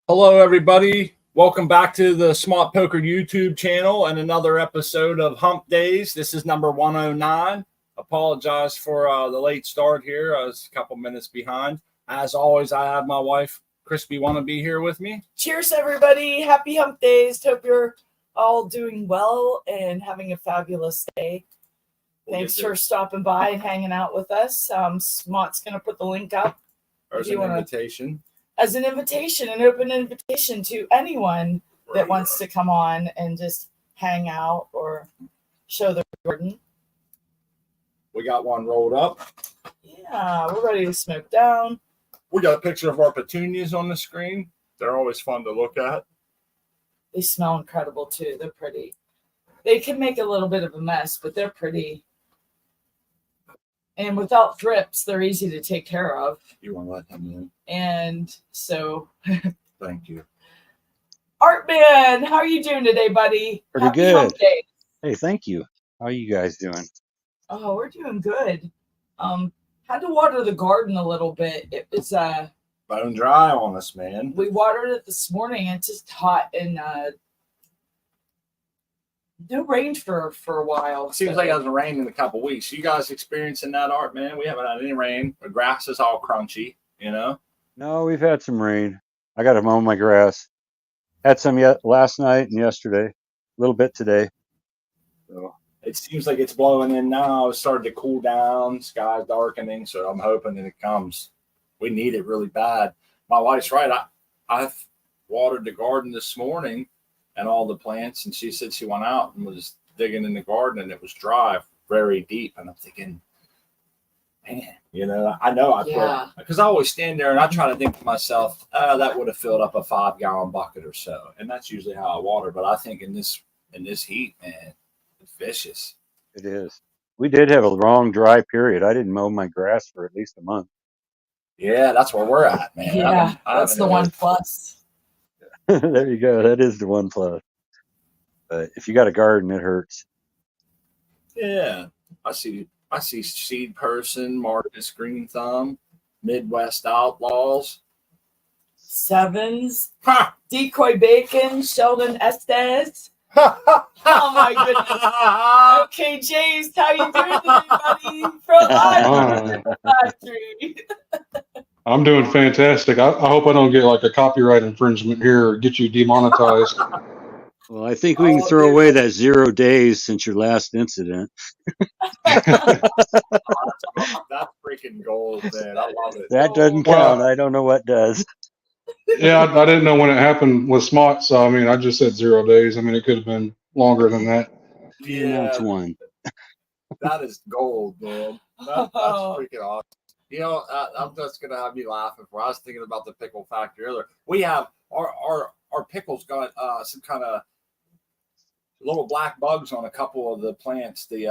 Hello, everybody. Welcome back to the Smart Poker YouTube channel and another episode of Humpdazed. This is number 109. Apologize for the late start here. I was a couple minutes behind. As always, I have my wife, Crispy, Wannabe, here with me. Cheers, everybody. Happy Hump Days. Hope you're all doing well and having a fabulous day. Thanks for stopping by and hanging out with us. Smart's going to put the link up. There's an invitation. As an invitation, an open invitation to anyone that wants to come on and just hang out or show their garden. We got one rolled up. Yeah, we're ready to smoke down. We got a picture of our petunias on the screen. They're always fun to look at. They smell incredible, too. They're pretty. They can make a little bit of a mess, but they're pretty. And without thrips, they're easy to take care of. You want to let them in? And so... Thank you. Artman, how are you doing today, buddy? Pretty Happy good. Hump Day. Hey, thank you. How are you guys doing? Oh, we're doing good. Had to water the garden a little bit. It was Bone dry on us, man. we watered it this morning. It's just hot and no rain for a while. It seems like it hasn't rained in a couple weeks. You guys experiencing that, Art, man? We haven't had any rain. The grass is all crunchy, you know? No, we've had some rain. I got to mow my grass. Had some last night and yesterday. A little bit today. So It seems like it's blowing in now. It's starting to cool down. Sky's darkening, so I'm hoping that it comes. We need it really bad. My wife's right. I've watered the garden this morning and all the plants, and she said she went out and was digging in the garden, and it was dry, very deep. And I'm thinking, man, you know Yeah. because I always stand there and I try to think to myself, that would have filled up a 5-gallon bucket or so, and that's usually how I water. But I think in this heat, man, it's vicious. it is. We did have a long dry period. I didn't mow my grass for at least a month. Yeah, that's where we're at, man. Yeah, that's the one plus. There you go. That is the one plus. But if you got a garden, it hurts. Yeah, I see Seed Person, Marcus Green Thumb, Midwest Outlaws, Sevens, ha! Decoy Bacon, Sheldon Estes. Oh my goodness. Okay, James, how you doing today, buddy? From Live Factory. I'm doing fantastic. I hope I don't get like a copyright infringement here or get you demonetized. Well, I think we can throw away that 0 days since your last incident. That's freaking gold, man. I love it. That doesn't Well- count. I don't know what does. Yeah, I didn't know when it happened with Smart, so I mean, I just said 0 days. I mean, it could have been longer than that. Yeah, That's one. that is gold, man. That's freaking awesome. You know, I'm just gonna have you laughing. For I was thinking about the pickle factory earlier. We have our pickles got some kind of little black bugs on a couple of the plants, the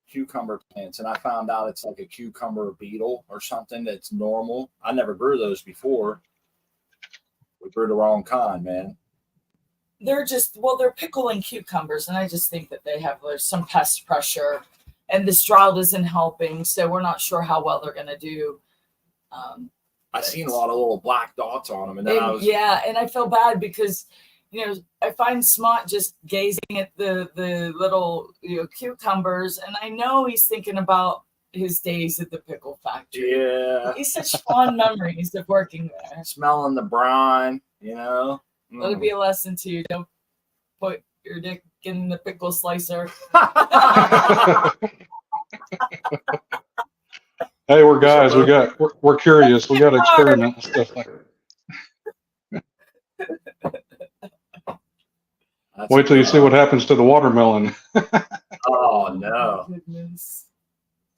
cucumber plants, and I found out it's like a cucumber beetle or something that's normal. I never grew those before. We grew the wrong kind, man. They're pickling cucumbers, and I just think that there's some pest pressure, and this drought isn't helping, so we're not sure how well they're going to do. I seen a lot of little black dots on them, and then and I feel bad because, you know, I find Smart just gazing at the little cucumbers, and I know he's thinking about his days at the pickle factory. Yeah, He's such fond memories of working there. smelling the brine, you know. Let it be a lesson to you. Don't put your dick in the pickle slicer. Hey, we're guys. We're curious. We got to experiment with stuff like that. Wait till you see what happens to the watermelon. Oh no! Goodness.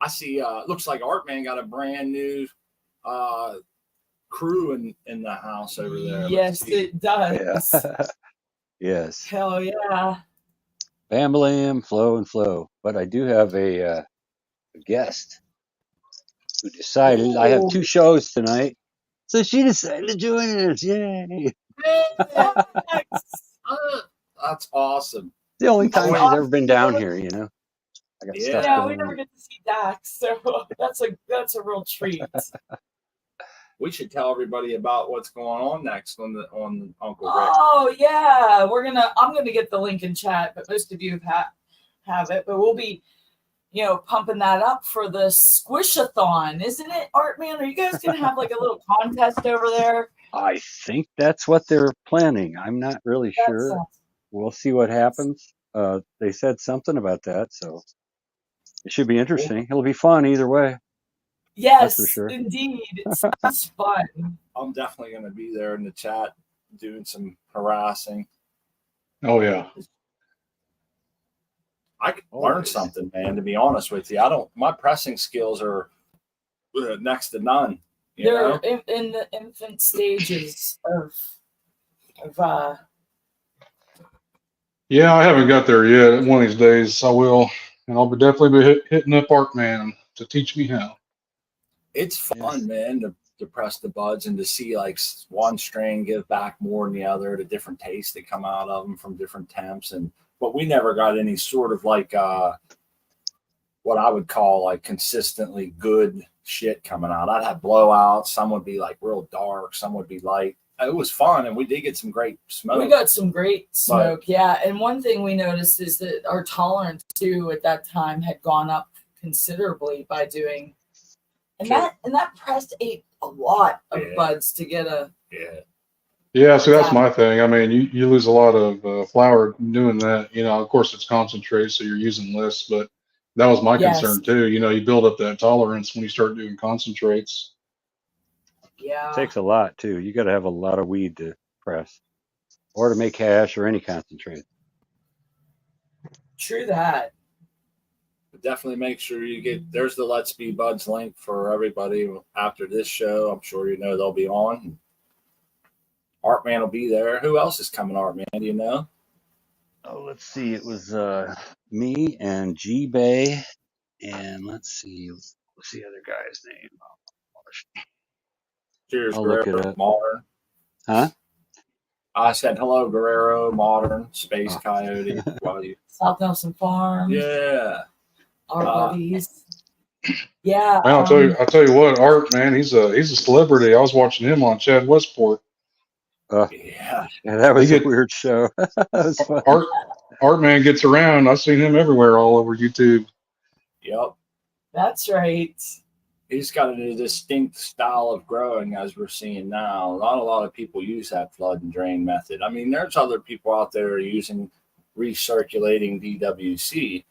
I see. Looks like Artman got a brand new crew in the house over there. Yes, it does. Yeah. Yes. Hell yeah. Bam, flow and flow. But I do have a guest who decided I have 2 shows tonight. So she decided to join us. Yay. That's awesome. The only time she's ever been down here, you know. I got stuff Yeah, going we on. never get to see Dax, so that's a real treat. We should tell everybody about what's going on next on Uncle Rick. Oh yeah, I'm gonna get the link in chat, but most of you have it. But we'll be, pumping that up for the Squish-a-thon, isn't it, Artman? Are you guys gonna have like a little contest over there? I think that's what they're planning. I'm not really sure. We'll see what happens. They said something about that, so it should be interesting. It'll be fun either way. Yes, for sure. Indeed. It sounds fun. I'm definitely going to be there in the chat doing some harassing. Oh, yeah. I could learn something, man, to be honest with you. My pressing skills are next to none. They're in the infant stages of Yeah, I haven't got there yet. One of these days I will. And I'll definitely be hitting up Artman to teach me how. It's fun, man, to press the buds and to see like one strain give back more than the other, the different tastes that come out of them from different temps. But we never got any sort of like what I would call like consistently good shit coming out. I'd have blowouts. Some would be like real dark. Some would be light. It was fun, and we did get some great smoke. We got some great smoke, yeah. And one thing we noticed is that our tolerance too at that time had gone up considerably by doing, and that press ate a lot of buds to get a. Yeah, so that's my thing. I mean, you lose a lot of flour doing that. Of course it's concentrate, so you're using less, but that was my concern too. You build up that tolerance when you start doing concentrates. Yeah. It takes a lot too. You got to have a lot of weed to press or to make hash or any concentrate. True that. But definitely make sure there's the Let's Be Buds link for everybody after this show. I'm sure they'll be on. Artman will be there. Who else is coming, Artman? Do you know? Oh, let's see. It was me and G Bay, and let's see. What's the other guy's name? Cheers, I'll Guerrero, look it up. Modern. Huh? I said hello, Guerrero, Modern, Space Coyote. South Nelson Farm. Yeah. Our buddies. Yeah. Man, I'll tell you what, Art, man, he's a celebrity. I was watching him on Chad Westport. Yeah, that was a weird show. That was fun. Artman gets around. I've seen him everywhere, all over YouTube. Yep. That's right. He's got a distinct style of growing, as we're seeing now. Not a lot of people use that flood and drain method. I mean, there's other people out there using recirculating DWC,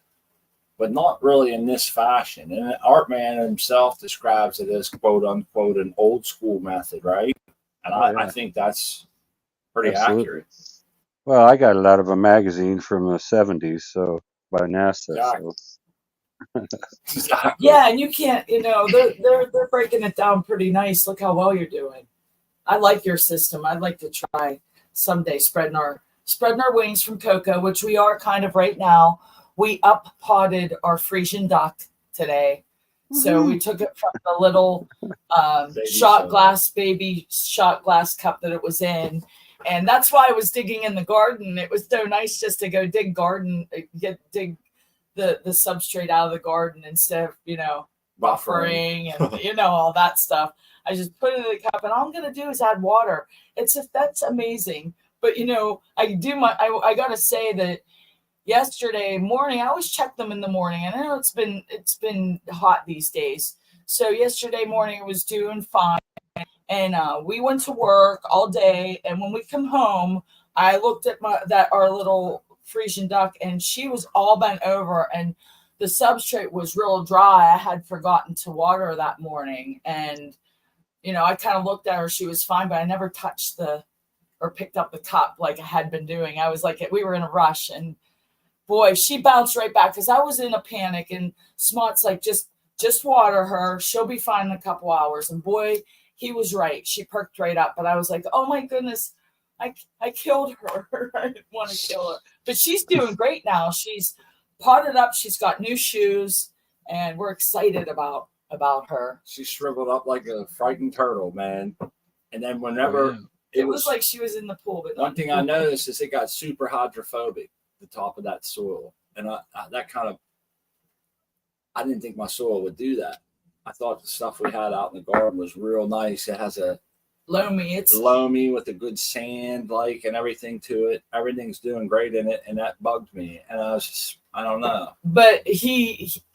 but not really in this fashion. And Artman himself describes it as quote unquote an old school method, right? And I think that's pretty accurate. Well, I got it out of a magazine from the 70s, so by NASA. Exactly. So. Exactly. Yeah, and you can't, they're breaking it down pretty nice. Look how well you're doing. I like your system. I'd like to try someday spreading our wings from cocoa, which we are kind of right now. We up potted our Frisian duck today. So we took it from the little baby shot glass cup that it was in. And that's why I was digging in the garden. It was so nice just to go dig the substrate out of the garden instead of, buffering and, all that stuff. I just put it in the cup, and all I'm going to do is add water. That's amazing. But, I got to say that yesterday morning, I always check them in the morning. And I know it's been hot these days. So yesterday morning it was doing fine. And we went to work all day. And when we come home, I looked at our little Frisian duck, and she was all bent over, and the substrate was real dry. I had forgotten to water that morning. And, I kind of looked at her. She was fine, but I never touched or picked up the cup like I had been doing. I was like, we were in a rush, and boy, she bounced right back because I was in a panic, and Smart's like, just water her. She'll be fine in a couple hours. And boy, he was right. She perked right up. But I was like, oh my goodness, I killed her. I didn't want to kill her. But she's doing great now. She's potted up. She's got new shoes, and we're excited about her. She shriveled up like a frightened turtle, man. And then whenever it was like she was in the pool. But one thing I noticed is it got super hydrophobic, the top of that soil. And I didn't think my soil would do that. I thought the stuff we had out in the garden was real nice. It has a Loamy. It's loamy with a good sand and everything to it. Everything's doing great in it, and that bugged me. And I don't know. But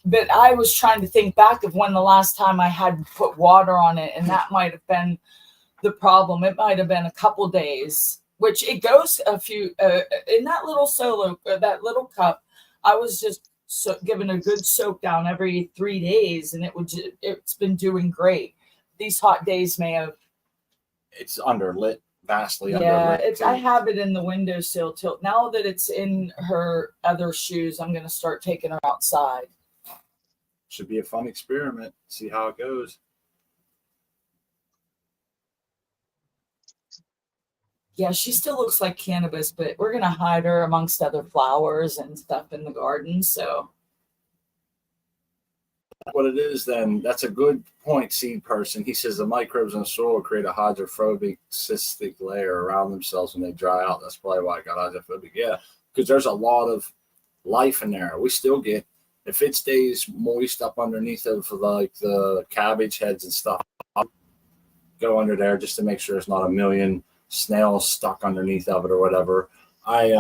but I was trying to think back of when the last time I had put water on it, and that might have been the problem. It might have been a couple days, which it goes a few in that little that little cup. I was just giving a good soak down every 3 days, and it's been doing great. These hot days may have. It's underlit, vastly underlit. Yeah, I have it in the windowsill till now that it's in her other shoes. I'm gonna start taking her outside. Should be a fun experiment. See how it goes. Yeah, she still looks like cannabis, but we're gonna hide her amongst other flowers and stuff in the garden. So what it is, then that's a good point, seed person. He says the microbes in the soil create a hydrophobic cystic layer around themselves when they dry out. That's probably why I got hydrophobic. Yeah, because there's a lot of life in there. We still get, if it stays moist up underneath of like the cabbage heads and stuff, I'll go under there just to make sure it's not a million snails stuck underneath of it or whatever. I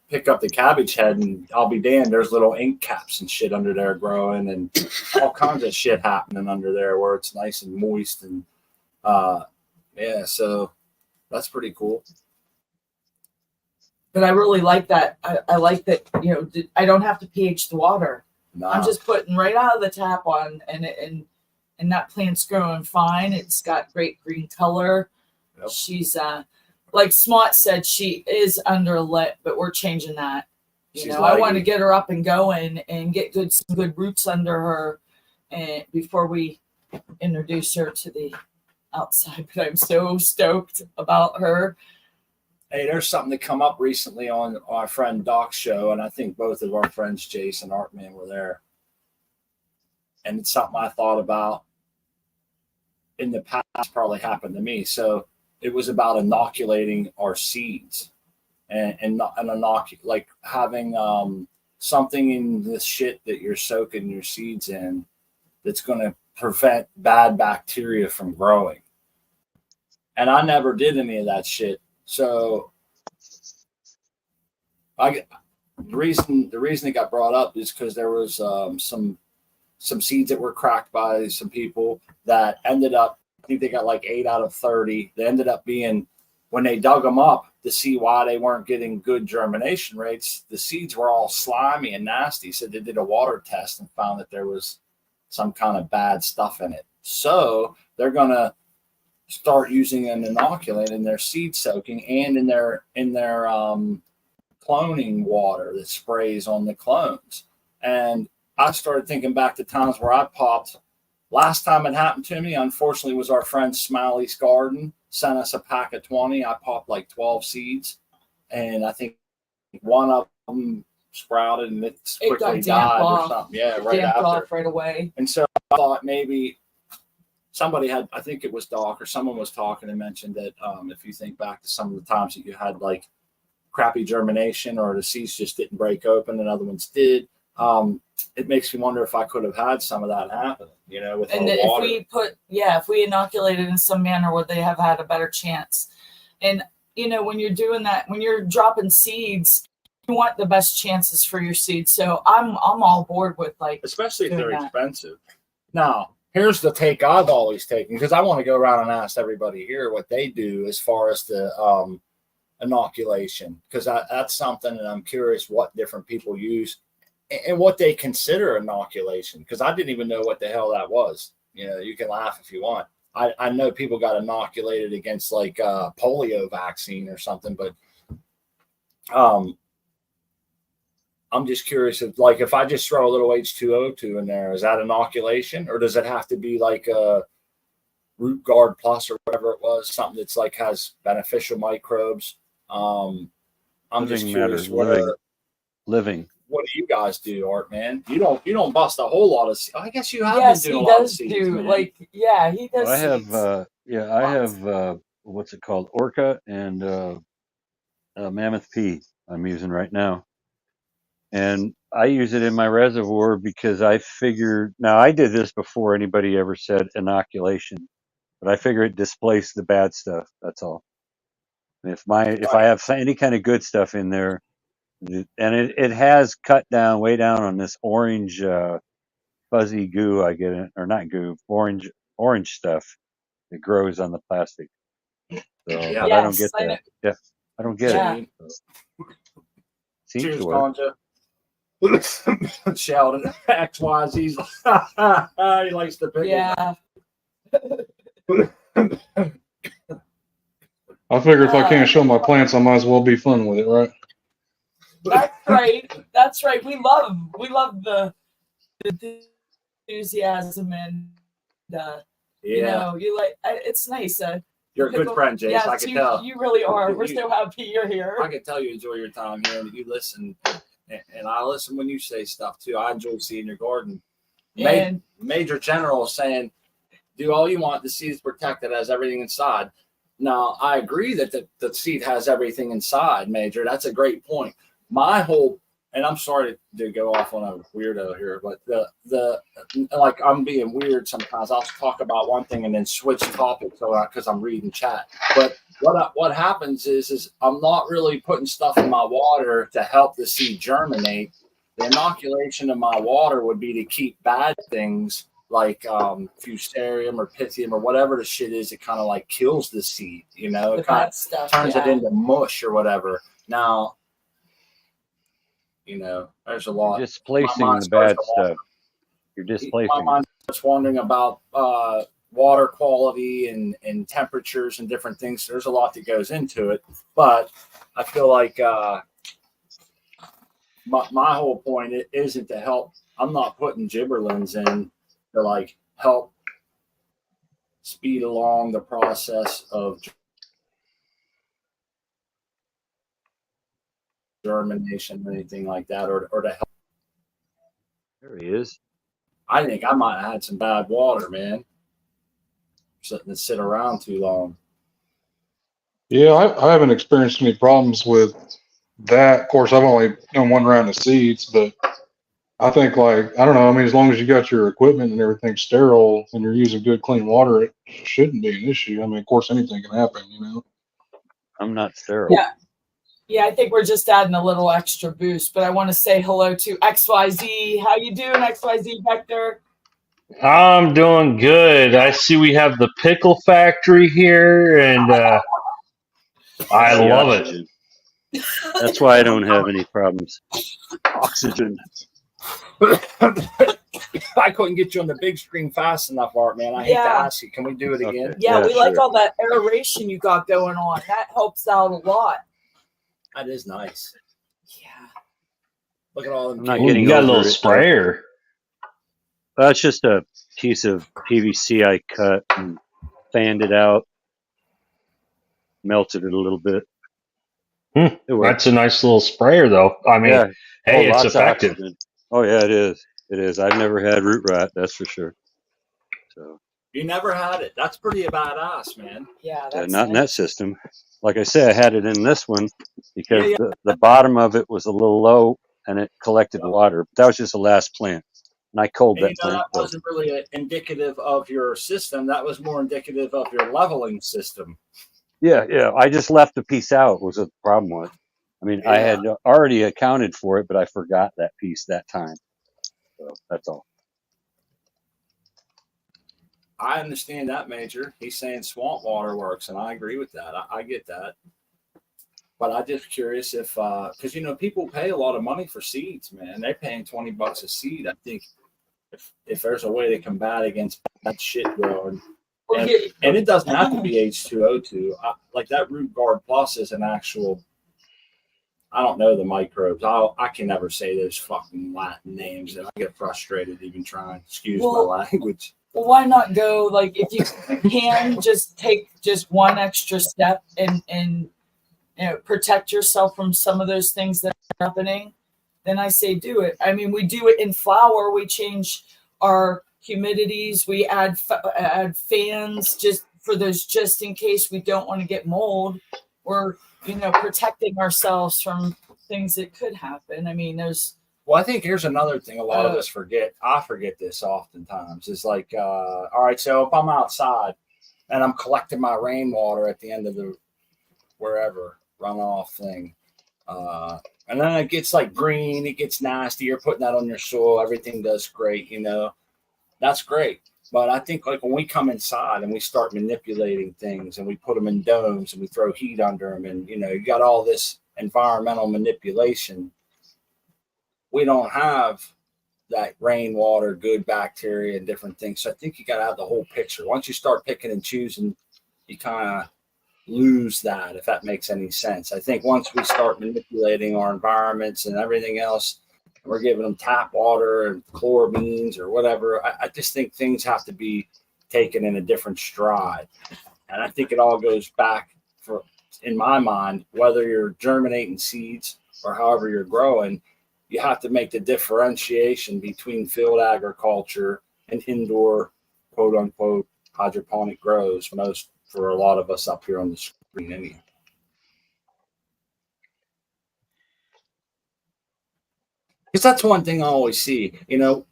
pick up the cabbage head and I'll be damned, there's little ink caps and shit under there growing and all kinds of shit happening under there where it's nice and moist. And yeah, so that's pretty cool. But I really like that. I like that, you know, I don't have to pH the water. Nah. I'm just putting right out of the tap on, and that plant's growing fine. It's got great green color. Yep. She's like Smot said, she is underlit, but we're changing that. I want to get her up and going and get some good roots under her, and before we introduce her to the outside. But I'm so stoked about her. Hey, there's something that come up recently on our friend Doc's show, and I think both of our friends, Jason and Artman, were there. And it's something I thought about in the past, probably happened to me. So it was about inoculating our seeds and like having something in the shit that you're soaking your seeds in that's going to prevent bad bacteria from growing. And I never did any of that shit. So the reason it got brought up is because there was some seeds that were cracked by some people that ended up, I think they got like 8 out of 30. They ended up being, when they dug them up to see why they weren't getting good germination rates, the seeds were all slimy and nasty. So they did a water test and found that there was some kind of bad stuff in it. So they're going to start using an inoculant in their seed soaking and in their cloning water that sprays on the clones. And I started thinking back to times where I popped. Last time it happened to me, unfortunately, was our friend Smiley's Garden sent us a pack of 20. I popped like 12 seeds, and I think one of them sprouted and it quickly died or something. Yeah, right after. Off right away. And so I thought maybe somebody had, I think it was Doc or someone was talking and mentioned that if you think back to some of the times that you had like crappy germination or the seeds just didn't break open and other ones did, it makes me wonder if I could have had some of that happen, with and water. If we inoculated in some manner, would they have had a better chance? And when you're doing that, when you're dropping seeds, you want the best chances for your seeds. So I'm all board with especially if they're expensive. Now, here's the take I've always taken, because I want to go around and ask everybody here what they do as far as the inoculation, because that's something that I'm curious what different people use and what they consider inoculation, because I didn't even know what the hell that was. You can laugh if you want. I know people got inoculated against like polio vaccine or something, but I'm just curious if I just throw a little H2O2 in there, is that inoculation, or does it have to be like a Root Guard Plus or whatever it was, something that's like has beneficial microbes? I'm just curious living. What do you guys do, Art, man? You don't bust a whole lot of. I guess you have been doing a lot of seeds, man. He does. I have what's it called, Orca and Mammoth P I'm using right now, And I use it in my reservoir because I figured, now I did this before anybody ever said inoculation, but I figure it displaced the bad stuff. That's all. And if I have any kind of good stuff in there, and it has cut down way down on this orange fuzzy goo I get it, or not goo, orange stuff that grows on the plastic. So, Yeah. but I don't get that. Yeah, I don't get it. So. Seems Cheers, to work. Conja. Shouting XYZ's. He likes the pickle. Yeah. I figure if I can't show my plants, I might as well be fun with it, right? That's right. That's right. We love the enthusiasm and you know, you like it's nice. You're a good friend, Jace. Yes, I can tell. You really are. We're so happy you're here. I can tell you enjoy your time here and you listen. And I listen when you say stuff too. I enjoy seeing your garden. Major General is saying, do all you want. The seed is protected, has everything inside. Now, I agree that the seed has everything inside, Major. That's a great point. My whole, and I'm sorry to go off on a weirdo here, but the like I'm being weird sometimes. I'll talk about one thing and then switch topics because I'm reading chat. But what happens is I'm not really putting stuff in my water to help the seed germinate. The inoculation of my water would be to keep bad things like fusarium or pythium or whatever the shit is. It kind of like kills the seed, you know. It kind of turns it into mush or whatever. Now, you know, there's a lot. You're displacing the bad stuff. You're displacing. My mind's just wondering about water quality and temperatures and different things. There's a lot that goes into it, but I feel like my whole point isn't to help. I'm not putting gibberellins in to like help speed along the process of germination or anything like that, or to help. There he is. I think I might have had some bad water, man. Sit around too long. Yeah, I haven't experienced any problems with that. Of course, I've only done one round of seeds, but I think, like, I don't know. I mean, as long as you got your equipment and everything sterile and you're using good, clean water, it shouldn't be an issue. I mean, of course, anything can happen, you know. I'm not sterile. Yeah, I think we're just adding a little extra boost. But I want to say hello to XYZ. How you doing, XYZ Vector? I'm doing good. I see we have the pickle factory here, and I love it. That's why I don't have any problems. Oxygen. I couldn't get you on the big screen fast enough, Art, man. I hate to ask you. Can we do it again? Okay. Yeah, we like all that aeration you got going on. That helps out a lot. That is nice. Yeah. Look at all them. You got a little sprayer. That's just a piece of PVC I cut and fanned it out, melted it a little bit. That's a nice little sprayer, though. I mean, hey, it's effective. Oh yeah, it is. It is. I've never had root rot, that's for sure. So you never had it. That's pretty badass, man. Yeah, that's not in that system. Like I said, I had it in this one because the bottom of it was a little low and it collected water. That was just the last plant. And I culled that plant. That wasn't really indicative of your system. That was more indicative of your leveling system. Yeah. I just left a piece out was what the problem was. I mean, I had already accounted for it, but I forgot that piece that time. So that's all. I understand that, Major. He's saying swamp water works, and I agree with that. I get that. But I'm just curious if, because, you know, people pay a lot of money for seeds, man. They're paying $20 a seed. I think if there's a way to combat against that shit growing, and it doesn't have to be H2O2. Like that Root Guard Plus is an actual, I don't know the microbes. I can never say those fucking Latin names, and I get frustrated even trying. Excuse my language. Well, why not go, like, if you can just take just one extra step and you know, protect yourself from some of those things that are happening, then I say do it. I mean, we do it in flower. We change our humidities. We add fans just for those, just in case we don't want to get mold. We're, you know, protecting ourselves from things that could happen. I mean, there's Well, I think here's another thing a lot of us forget. I forget this oftentimes. Is like, all right, so if I'm outside and I'm collecting my rainwater at the end of the wherever runoff thing, and then it gets like green, it gets nasty. You're putting that on your soil. Everything does great, That's great. But I think like when we come inside and we start manipulating things and we put them in domes and we throw heat under them and, you got all this environmental manipulation, we don't have that rainwater, good bacteria and different things. So I think you got to have the whole picture. Once you start picking and choosing, you kind of lose that, if that makes any sense. I think once we start manipulating our environments and everything else, we're giving them tap water and chloramines or whatever. I just think things have to be taken in a different stride. And I think it all goes back in my mind, whether you're germinating seeds or however you're growing, you have to make the differentiation between field agriculture and indoor, quote unquote, hydroponic grows, most for a lot of us up here on the screen anyhow. Because that's one thing I always see.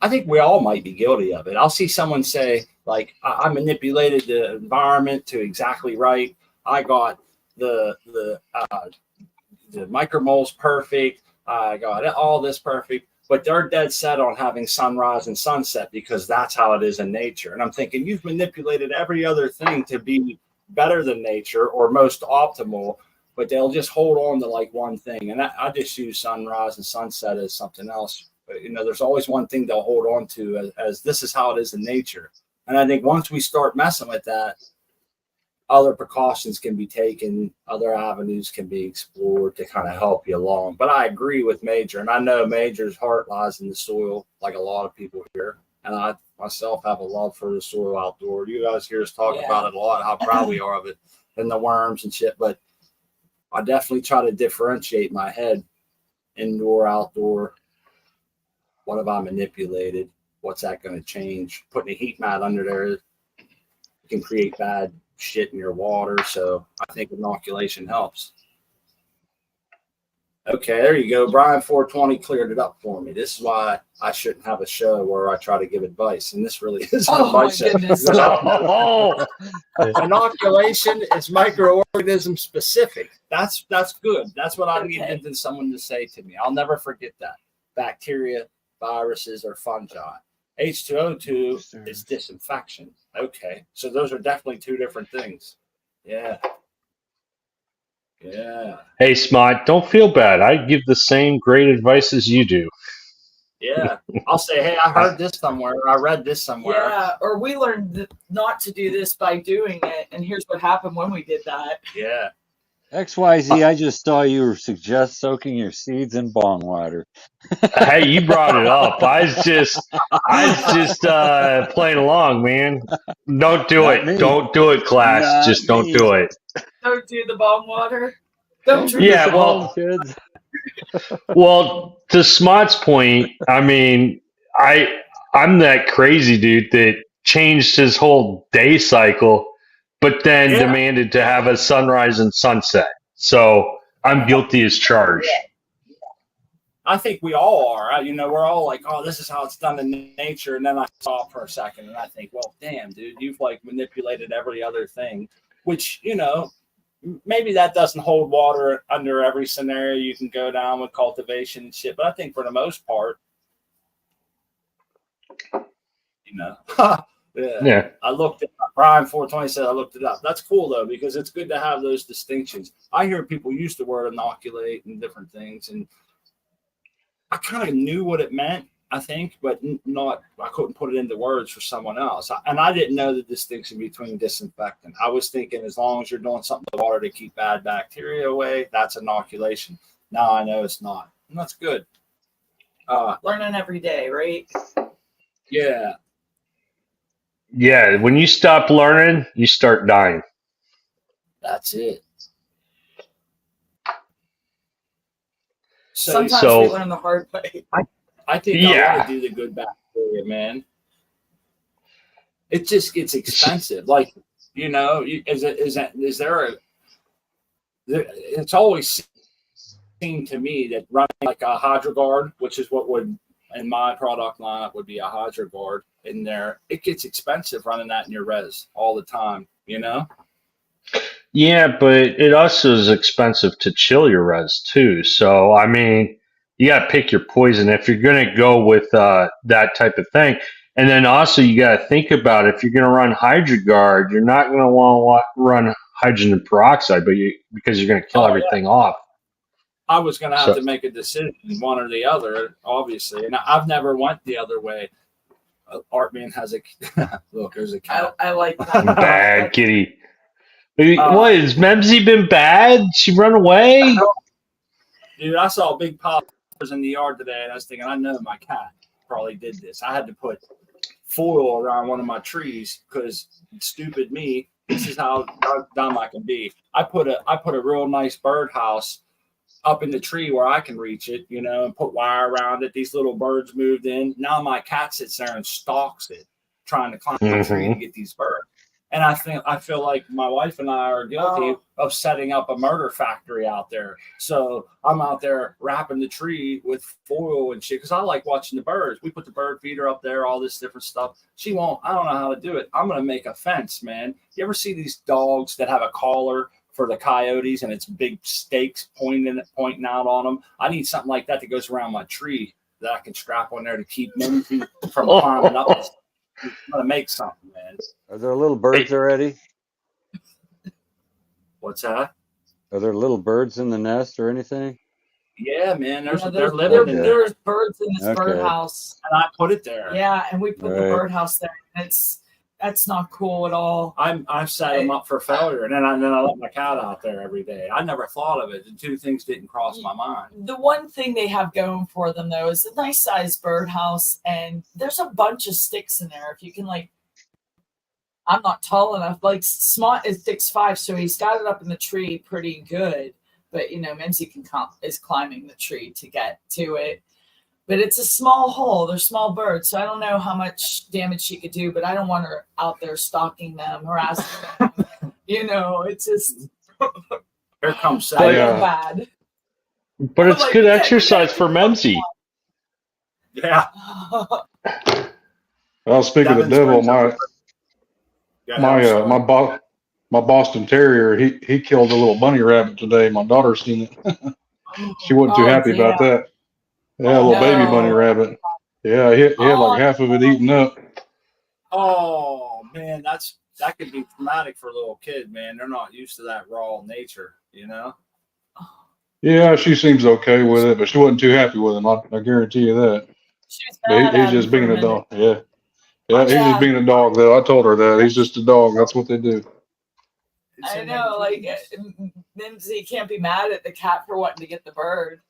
I think we all might be guilty of it. I'll see someone say, like, I manipulated the environment to exactly right. I got the micromoles perfect. I got all this perfect. But they're dead set on having sunrise and sunset because that's how it is in nature. And I'm thinking, you've manipulated every other thing to be better than nature or most optimal, but they'll just hold on to like one thing. And I just use sunrise and sunset as something else. But, there's always one thing they'll hold on to as this is how it is in nature. And I think once we start messing with that, other precautions can be taken, other avenues can be explored to kind of help you along. But I agree with Major, and I know Major's heart lies in the soil, like a lot of people here. And I myself have a love for the soil outdoor. You guys hear us talk about it a lot, how proud we are of it, and the worms and shit. But I definitely try to differentiate my head, indoor, outdoor. What have I manipulated? What's that going to change? Putting a heat mat under there can create bad shit in your water. So I think inoculation helps. Okay, there you go. Brian 420 cleared it up for me. This is why I shouldn't have a show where I try to give advice. And this really is an advice show. Inoculation is microorganism specific. That's good. That's what I needed someone to say to me. I'll never forget that. Bacteria, viruses, or fungi. H2O2 is disinfection. Okay, so those are definitely two different things. Yeah. Hey, Smart, don't feel bad. I give the same great advice as you do. Yeah. I'll say, hey, I heard this somewhere. I read this somewhere. Yeah, or we learned not to do this by doing it, and here's what happened when we did that. Yeah. XYZ, I just saw you suggest soaking your seeds in bong water. Hey, you brought it up. I was just playing along, man. Don't do Not it. me. Don't do it, class. Not just don't me. do it. Don't do the bong water. Don't drink Yeah, At well, home, kids. well, to Smot's point, I mean, I'm that crazy dude that changed his whole day cycle, but then demanded to have a sunrise and sunset. So I'm guilty as charged. I think we all are. We're all like, oh, this is how it's done in nature. And then I stop for a second and I think, well, damn, dude, you've like manipulated every other thing, which, maybe that doesn't hold water under every scenario you can go down with cultivation and shit. But I think for the most part, Yeah. I looked at Brian 420 said I looked it up. That's cool though, because it's good to have those distinctions. I hear people use the word inoculate and different things, and I kind of knew what it meant, I think, but I couldn't put it into words for someone else. And I didn't know the distinction between disinfectant. I was thinking as long as you're doing something to water to keep bad bacteria away, that's inoculation. Now I know it's not, and that's good. Learning every day, right? Yeah. Yeah, when you stop learning, you start dying. That's it. Sometimes we learn the hard way. I think I want to do the good bacteria, man. It just gets expensive. Like, it's always seemed to me that running like a HydroGuard, which is what would in my product lineup would be a HydroGuard in there, it gets expensive running that in your res all the time, you know? Yeah, but it also is expensive to chill your res too. So I mean, you got to pick your poison if you're going to go with that type of thing. And then also you got to think about if you're going to run HydroGuard, you're not going to want to run hydrogen peroxide, because you're going to kill everything off. I was going to have to make a decision, one or the other, obviously, and I've never went the other way. Artman has a look. There's a cat. I like that. Bad kitty. What has Memsy been bad? She run away? Dude, I saw a big pile of papers in the yard today, and I was thinking, I know my cat probably did this. I had to put foil around one of my trees because stupid me. This is how dumb I can be. I put a real nice birdhouse up in the tree where I can reach it, you know, and put wire around it. These little birds moved in. Now my cat sits there and stalks it, trying to climb the tree to get these birds. And I feel like my wife and I are guilty of setting up a murder factory out there. So I'm out there wrapping the tree with foil and shit because I like watching the birds. We put the bird feeder up there, all this different stuff. She won't. I don't know how to do it. I'm gonna make a fence, man. You ever see these dogs that have a collar for the coyotes and it's big stakes pointing out on them? I need something like that goes around my tree that I can strap on there to keep Memsy from climbing up. I'm gonna make something, man. Are there little birds already? What's that? Are there little birds in the nest or anything? Yeah, man. They're living in there. There's birds in this birdhouse. And I put it there. Yeah, and we put the birdhouse there. And that's not cool at all. I've set them up for failure, and then I let my cat out there every day. I never thought of it. The two things didn't cross my mind. The one thing they have going for them though is a nice sized birdhouse, and there's a bunch of sticks in there. If you can, like, I'm not tall enough. Like Smart is 6'5", so he's got it up in the tree pretty good. But you know, Memsy is climbing the tree to get to it. But it's a small hole. They're small birds, so I don't know how much damage she could do. But I don't want her out there stalking them, harassing them. You know, it's just here comes bad. But it's good exercise for Memsy. Yeah. Well, speaking of the devil, my Boston Terrier, he killed a little bunny rabbit today. My daughter seen it. She wasn't too happy about that. Yeah, a little baby bunny rabbit. Yeah, he had like half of it eaten up. Oh man, that could be traumatic for a little kid, man. They're not used to that raw nature, you know. Yeah, she seems okay with it, but she wasn't too happy with him. I guarantee you that. He's just being a dog. Yeah, he's just being a dog, though. I told her that he's just a dog. That's what they do. I know, like Memsy can't be mad at the cat for wanting to get the bird.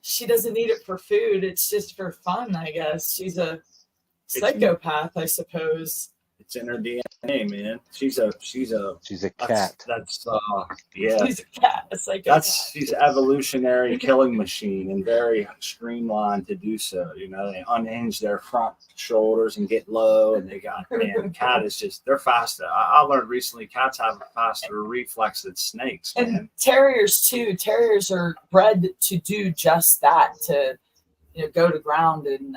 She doesn't need it for food. It's just for fun, I guess. She's a psychopath, I suppose. It's in her DNA, man. She's a cat. That's yeah. She's a cat, a psychopath. She's an evolutionary killing machine and very streamlined to do so. You know, they unhinge their front shoulders and get low, and they got the cat is just they're faster. I learned recently cats have a faster reflex than snakes. Man. And terriers too. Terriers are bred to do just that, to go to ground and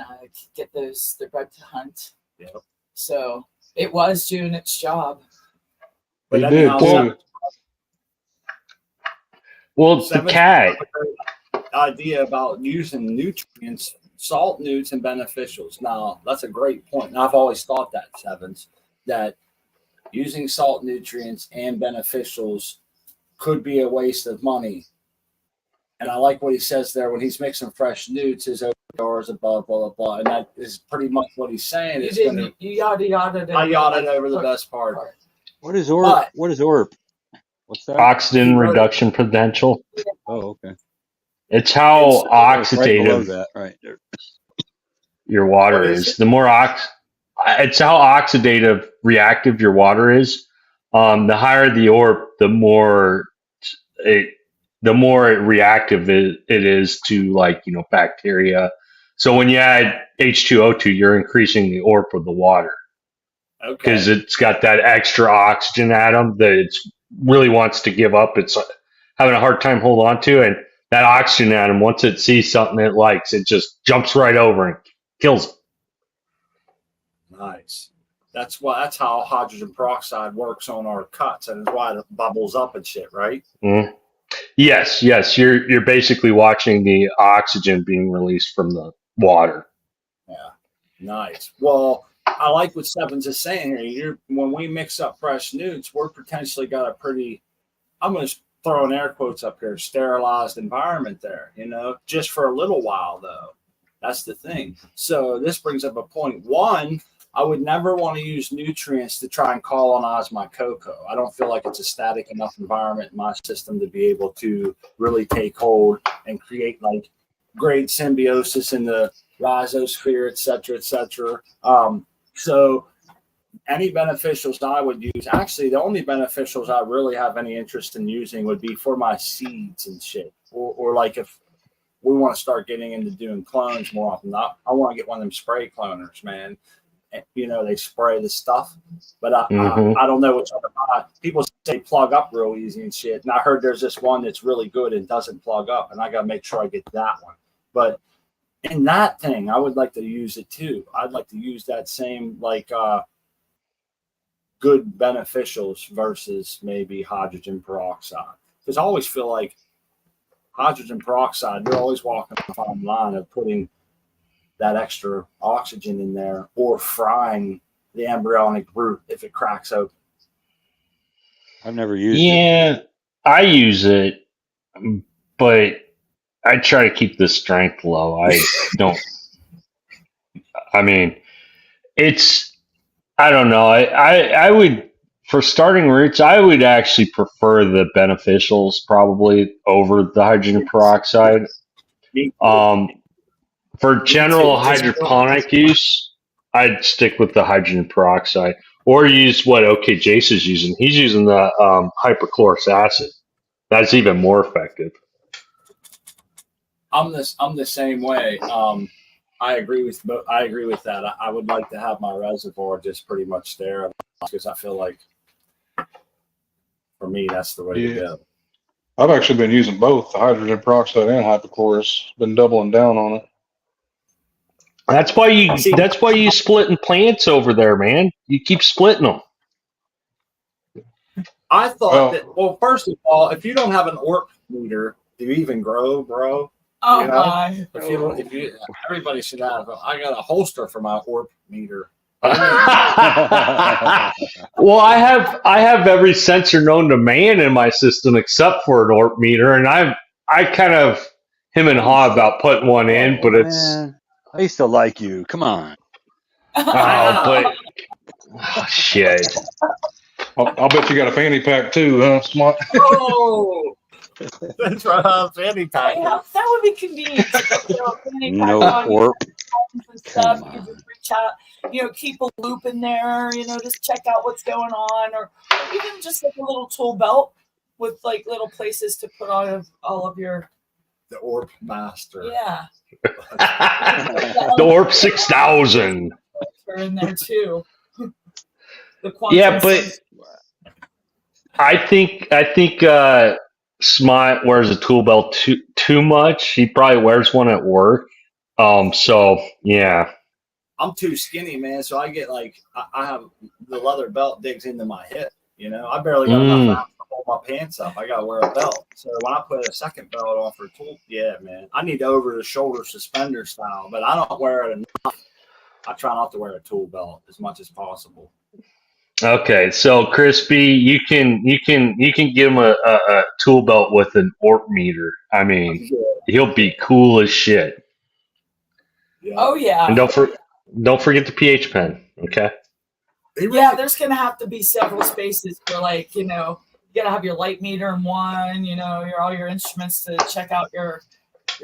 get those. They're bred to hunt. Yep. So it was doing its job. But it did too. Well, the cat idea about using nutrients, salt newts and beneficials. Now that's a great point. And I've always thought that, Sevens, that using salt nutrients and beneficials could be a waste of money. And I like what he says there when he's mixing fresh newts, his doors above, blah, blah, blah. And that is pretty much what he's saying. You yada yada. I yada over the best part. What is ORP? What is ORP? What's that? Oxygen reduction potential. Oh, okay. It's how oxidative that, right there. Your water is. The more it's how oxidative reactive your water is. The higher the ORP, the more reactive it is to bacteria. So when you add H2O2, you're increasing the ORP of the water. Okay. Because it's got that extra oxygen atom that it really wants to give up. It's having a hard time holding on to. And that oxygen atom, once it sees something it likes, it just jumps right over and kills it. Nice. That's how hydrogen peroxide works on our cuts, and it's why it bubbles up and shit, right? Mm. Yes. You're basically watching the oxygen being released from the water. Yeah. Nice. Well, I like what Sevens is saying here. When we mix up fresh newts, we're potentially got a pretty, I'm going to throw in air quotes up here, sterilized environment there, just for a little while, though. That's the thing. So this brings up a point. One, I would never want to use nutrients to try and colonize my cocoa. I don't feel like it's a static enough environment in my system to be able to really take hold and create like great symbiosis in the rhizosphere, et cetera, et cetera. So any beneficials I would use, actually, the only beneficials I really have any interest in using would be for my seeds and shit. Or like if we want to start getting into doing clones more often, I want to get one of them spray cloners, man. They spray the stuff, but I don't know which one to buy. People say plug up real easy and shit. And I heard there's this one that's really good and doesn't plug up, and I got to make sure I get that one. But in that thing, I would like to use it too. I'd like to use that same good beneficials versus maybe hydrogen peroxide. Because I always feel like hydrogen peroxide, you're always walking the fine line of putting that extra oxygen in there or frying the embryonic root if it cracks open. I've never used it. Yeah, I use it, but I try to keep the strength low. I don't. I mean, I don't know. I would, for starting roots, I would actually prefer the beneficials probably over the hydrogen peroxide. For general hydroponic use, I'd stick with the hydrogen peroxide or use what Jace is using. He's using the hypochlorous acid. That's even more effective. I'm the same way. I agree with that. I would like to have my reservoir just pretty much sterile because I feel like for me that's the way to go. I've actually been using both the hydrogen peroxide and hypochlorous. Been doubling down on it. That's why you splitting plants over there, man. You keep splitting them. I thought first of all, if you don't have an ORP meter, do you even grow, bro? Oh my! If you, everybody should have. I got a holster for my ORP meter. Well, I have every sensor known to man in my system except for an ORP meter, and I kind of him and haw about putting one in, but it's. Man, I used to like you. Come on. Shit. I'll bet you got a fanny pack too, huh, Smart? Oh, that's right, fanny pack. Yeah, that would be convenient. No ORP. Stuff. You can just reach out, keep a loop in there, just check out what's going on, or even just like a little tool belt with like little places to put all of your. The ORP master. Yeah. The ORP 6000. Are in there too. Yeah, but I think Smart wears a tool belt too much. He probably wears one at work. So yeah. I'm too skinny, man. So I get I have the leather belt digs into my hip. I barely got enough room to hold my pants up. I gotta wear a belt. So when I put a second belt on for a tool, yeah, man, I need over the shoulder suspender style, but I don't wear it enough. I try not to wear a tool belt as much as possible. Okay, so Crispy, you can give him a tool belt with an ORP meter. I mean, he'll be cool as shit. Yeah. Oh yeah. And don't forget the pH pen. Okay. Yeah, there's gonna have to be several spaces for you gotta have your light meter in one. All your instruments to check out your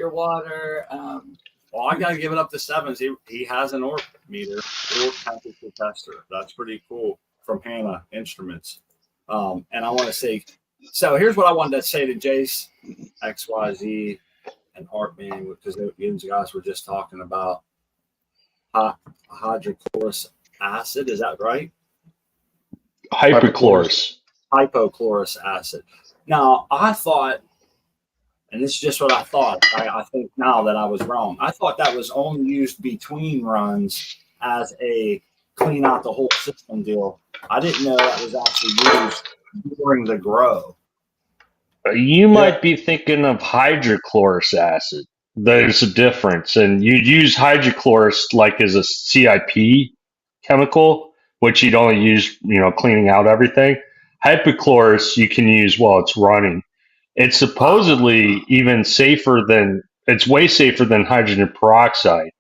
water. Well, I gotta give it up to Sevens. He has an ORP meter, ORP temperature tester. That's pretty cool from Hannah Instruments. And I want to say, so here's what I wanted to say to Jace, XYZ, and Artman, because you guys were just talking about hydrochlorous acid. Is that right? Hypochlorous acid. Now, I thought and this is just what I thought. I think now that I was wrong. I thought that was only used between runs as a clean out the whole system deal. I didn't know that was actually used during the grow. You might be thinking of hydrochloric acid. There's a difference, and you'd use hydrochloric like as a CIP chemical, which you'd only use, cleaning out everything. Hypochlorous you can use while it's running. It's supposedly even safer than, it's way safer than hydrogen peroxide.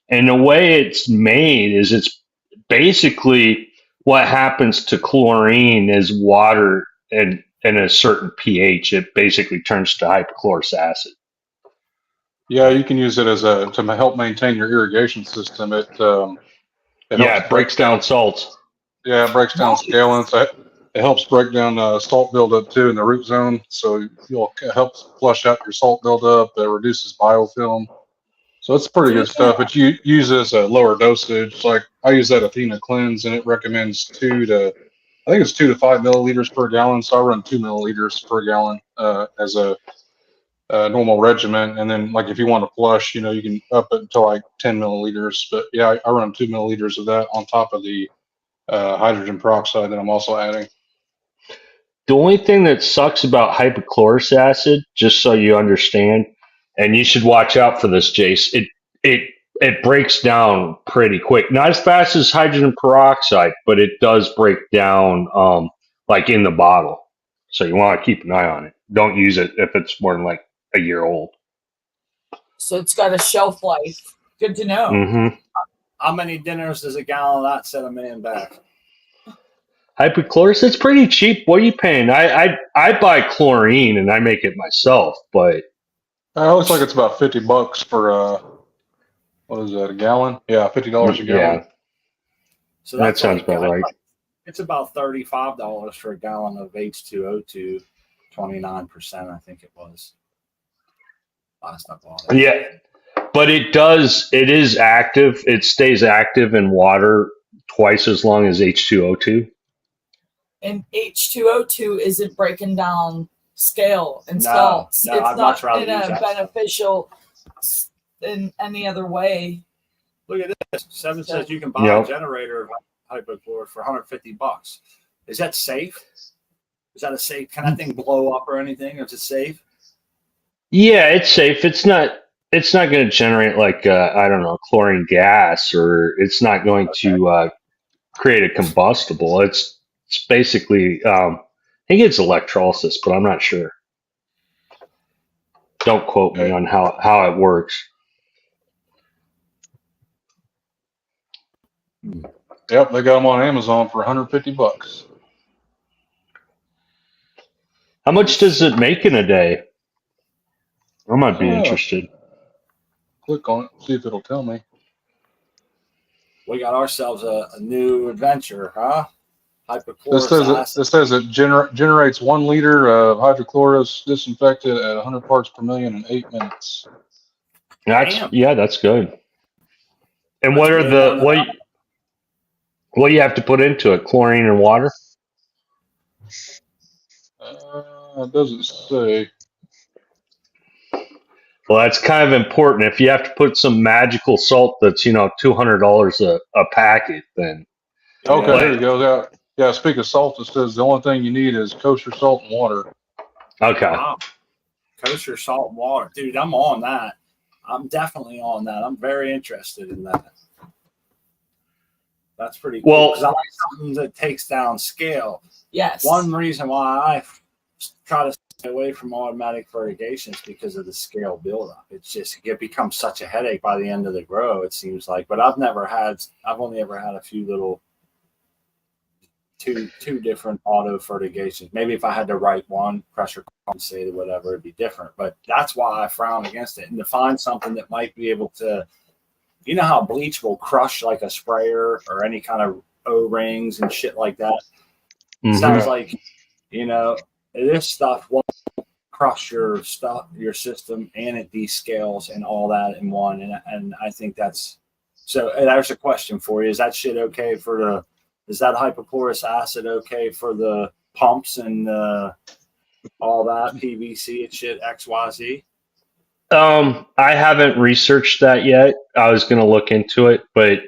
And the way it's made is it's basically what happens to chlorine is water and a certain pH, it basically turns to hypochlorous acid. Yeah, you can use it as to help maintain your irrigation system. It It breaks down salts. Yeah, it breaks down scalants. It helps break down salt buildup too in the root zone. So it helps flush out your salt buildup. It reduces biofilm. So it's pretty good stuff. But you use this at lower dosage. Like I use that Athena Cleanse, and it recommends 2 to 5 milliliters per gallon. So I run 2 milliliters per gallon as a normal regimen. And then like if you want to flush, you can up it until like 10 milliliters. But yeah, I run 2 milliliters of that on top of the hydrogen peroxide that I'm also adding. The only thing that sucks about hypochlorous acid, just so you understand, and you should watch out for this, Jace, it breaks down pretty quick. Not as fast as hydrogen peroxide, but it does break down like in the bottle. So you want to keep an eye on it. Don't use it if it's more than like a year old. So it's got a shelf life. Good to know. Mm-hmm. How many dinners does a gallon of that set a man back? Hypochlorous, it's pretty cheap. What are you paying? I buy chlorine and I make it myself, but It looks like it's about $50 for what is that, a gallon? Yeah, $50 a gallon. Yeah. So that sounds about right. It's about $35 for a gallon of H2O2, 29%, I think it was. Last I bought it. Yeah. But it is active. It stays active in water twice as long as H2O2. And H2O2 isn't breaking down scale and No, salts. no, it's I'd not much rather in a use that beneficial in any other way. Look at this. Seven says you can buy a generator of hypochlorous for $150. Is that safe? Is that a safe? Can that thing blow up or anything? Or is it safe? Yeah, it's safe. It's not going to generate like I don't know, chlorine gas, or it's not going to create a combustible. It's basically I think it's electrolysis, but I'm not sure. Don't quote me on how it works. Yep, they got them on Amazon for $150. How much does it make in a day? I might be interested. Click on it, see if it'll tell me. We got ourselves a new adventure, huh? Hypochlorous acid. It says it generates 1 liter of hydrochlorous disinfectant at 100 parts per million in 8 minutes. That's good. And what do you have to put into it? Chlorine and water? It doesn't say. Well, that's kind of important. If you have to put some magical salt that's $200 a packet, then Okay, there you go. Yeah. Speak of salt, it says the only thing you need is kosher salt and water. Okay. Wow. Kosher salt and water, dude. I'm on that. I'm definitely on that. I'm very interested in that. That's pretty cool. Well, because I like something that takes down scale. Yes. One reason why I try to stay away from automatic fertigation is because of the scale buildup. It becomes such a headache by the end of the grow, it seems like. But I've only ever had a few little two different auto fertigations. Maybe if I had to write one, pressure compensated, whatever, it'd be different. But that's why I frown against it. And to find something that might be able to, you know how bleach will crush like a sprayer or any kind of O-rings and shit like that. Mm-hmm. Sounds like, this stuff won't crush your system, and it descales and all that in one. And I think that's so. And there's a question for you: is that shit okay is that hypochlorous acid okay for the pumps and all that PVC and shit XYZ? I haven't researched that yet. I was going to look into it, but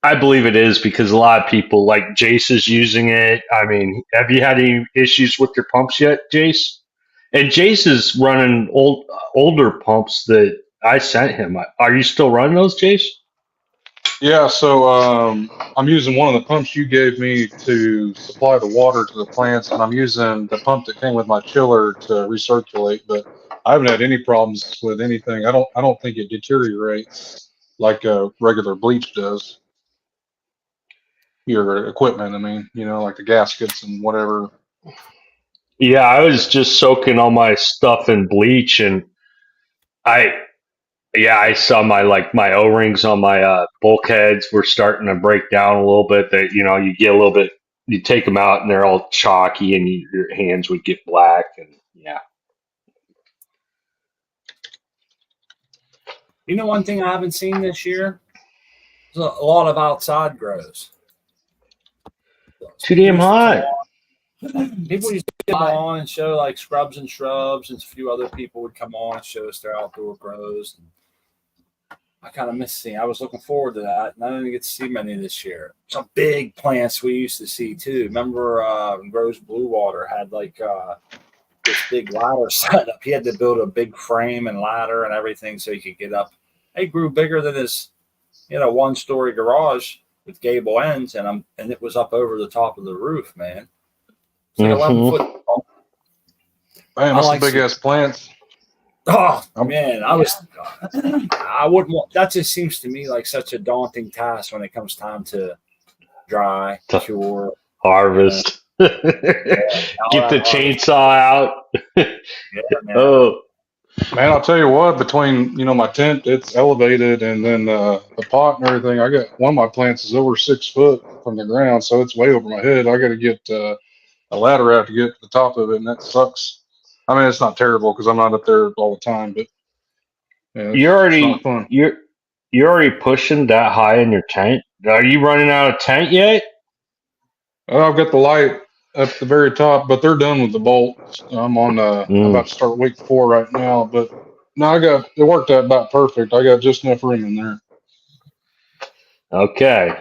I believe it is because a lot of people, like Jace, is using it. I mean, have you had any issues with your pumps yet, Jace? And Jace is running older pumps that I sent him. Are you still running those, Jace? Yeah, so I'm using one of the pumps you gave me to supply the water to the plants, and I'm using the pump that came with my chiller to recirculate. But I haven't had any problems with anything. I don't think it deteriorates like regular bleach does. Your equipment, I mean, like the gaskets and whatever. Yeah, I was just soaking all my stuff in bleach, and I saw my O-rings on my bulkheads were starting to break down a little bit. That you get a little bit, you take them out and they're all chalky, and your hands would get black, and yeah. One thing I haven't seen this year is a lot of outside grows. Too damn hot. People used to come on and show like scrubs and shrubs, and a few other people would come on and show us their outdoor grows. And I kind of miss seeing. I was looking forward to that, and I didn't get to see many this year. Some big plants we used to see too. Remember, Rose Blue Water had like this big ladder set up. He had to build a big frame and ladder and everything so he could get up. They grew bigger than his, one-story garage with gable ends, and it was up over the top of the roof, man. It's like 11 foot tall. Man, that's some big ass plants. Oh man, I wouldn't want. That just seems to me like such a daunting task when it comes time to dry, cure, harvest. Get the chainsaw out. Man. Oh man, I'll tell you what. Between my tent, it's elevated, and then the pot and everything. I got one of my plants is over 6 foot from the ground, so it's way over my head. I got to get a ladder out to get to the top of it, and that sucks. I mean, it's not terrible because I'm not up there all the time, but you're already pushing that high in your tent. Are you running out of tent yet? I've got the light up the very top, but they're done with the bolts. I'm on. I'm about to start week 4 right now, but no, it worked out about perfect. I got just enough room in there. Okay.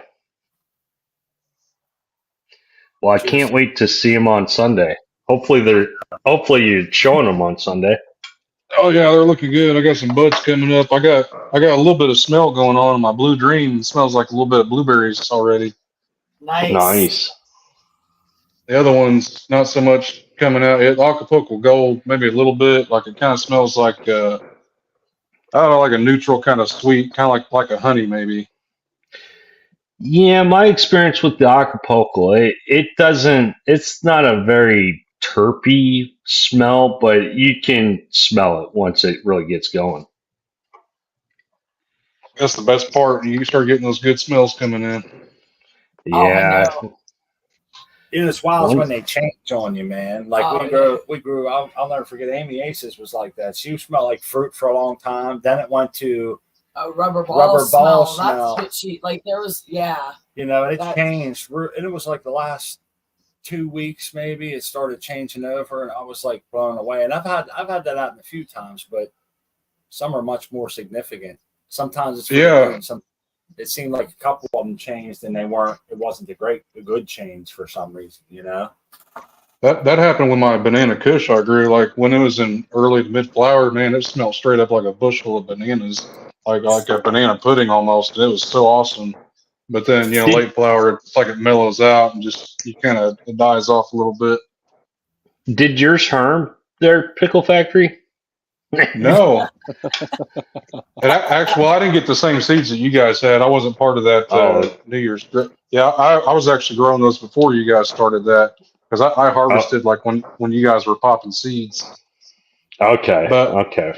Well, I can't wait to see them on Sunday. Hopefully you're showing them on Sunday. Oh yeah, they're looking good. I got some buds coming up. I got a little bit of smell going on in my Blue Dream. It smells like a little bit of blueberries already. Nice. The other one's not so much coming out. Acapulco Gold, maybe a little bit. Like it kind of smells like I don't know, like a neutral kind of sweet, kind of like a honey maybe. Yeah, my experience with the Acapulco, it's not a very terpy smell, but you can smell it once it really gets going. That's the best part. You start getting those good smells coming in. Yeah. It's wild when they change on you, man. Like we grew. I'll never forget. Amy Aces was like that. She smelled like fruit for a long time. Then it went to a rubber ball smell. That's what she like. There was and it changed, and it was like the last 2 weeks maybe. It started changing over, and I was like blown away. And I've had that happen a few times, but some are much more significant. Sometimes it's it seemed like a couple of them changed, and they weren't. It wasn't a good change for some reason, That happened with my banana kush I grew. Like when it was in early to mid flower, man, it smelled straight up like a bushel of bananas, like a banana pudding almost. It was so awesome. But then late flower, it's like it mellows out and just it dies off a little bit. Did yours harm their pickle factory? No. Actually, I didn't get the same seeds that you guys had. I wasn't part of that New Year's. Yeah, I was actually growing those before you guys started that because I harvested like when you guys were popping seeds. Okay.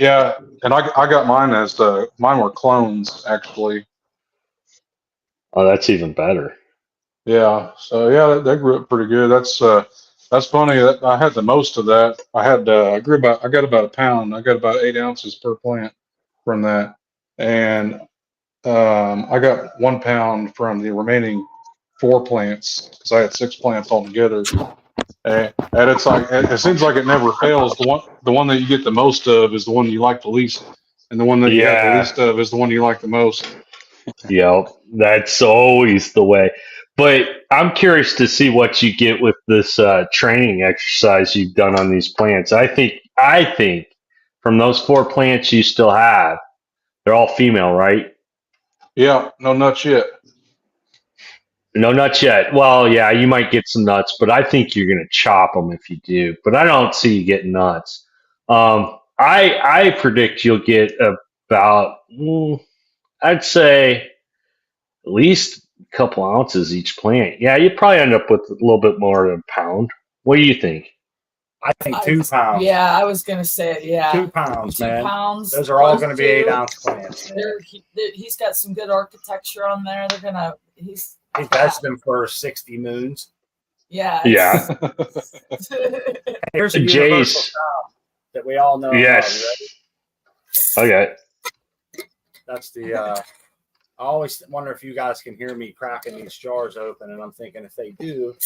Yeah, and I got mine as mine were clones actually. Oh, that's even better. Yeah. So yeah, they grew up pretty good. That's funny. I had the most of that. I got about a pound. I got about 8 ounces per plant from that, and I got 1 pound from the remaining 4 plants because I had 6 plants altogether. And it's like it seems like it never fails. The one that you get the most of is the one you like the least. and the one that you have the Yeah. least of is the one you like the most. Yep, that's always the way. But I'm curious to see what you get with this training exercise you've done on these plants. I think from those 4 plants you still have, they're all female, right? Yeah, no nuts yet. No nuts yet. Well, yeah, you might get some nuts, but I think you're gonna chop them if you do. But I don't see you getting nuts. I predict you'll get about, I'd say, at least a couple ounces each plant. Yeah, you probably end up with a little bit more than a pound. What do you think? I think 2 pounds. Yeah, I was gonna say it. Yeah, 2 pounds, 2 man. pounds. Those are all those going to be two. 8-ounce plants. Man. He's got some good architecture on there. They're gonna. He's Vested them for 60 moons. Yeah. Yeah. Here's a universal Jace. sound that we all know. Yes. Okay. That's the. I always wonder if you guys can hear me cracking these jars open, and I'm thinking if they do,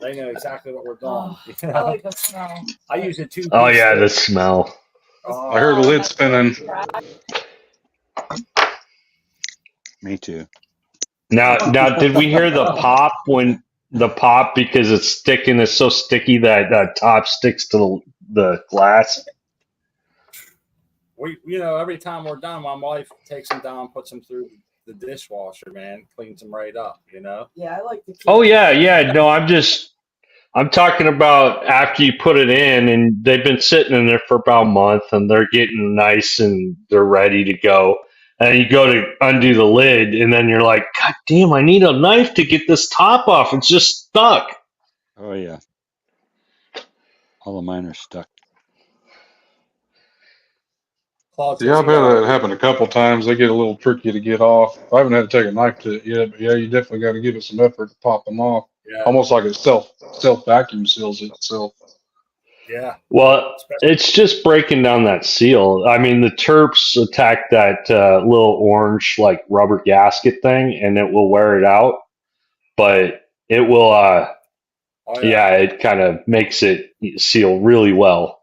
they know exactly what we're doing. Oh, I like the smell. I use a 2. Oh yeah, the smell. I heard the lid spinning. Me too. Now, did we hear the pop because it's sticking? It's so sticky that top sticks to the glass. We, every time we're done, my wife takes them down, puts them through the dishwasher, man, cleans them right up. Yeah, I like the. Oh yeah. No, I'm talking about after you put it in, and they've been sitting in there for about a month, and they're getting nice and they're ready to go. And you go to undo the lid, and then you're like, God damn, I need a knife to get this top off. It's just stuck. Oh yeah. All of mine are stuck. Yeah, I bet that happened a couple times. They get a little tricky to get off. I haven't had to take a knife to it yet, but yeah, you definitely got to give it some effort to pop them off. Yeah. Almost like it self vacuum seals itself. Yeah. Well, it's just breaking down that seal. I mean, the terps attack that little orange like rubber gasket thing, and it will wear it out. But it will, it kind of makes it seal really well.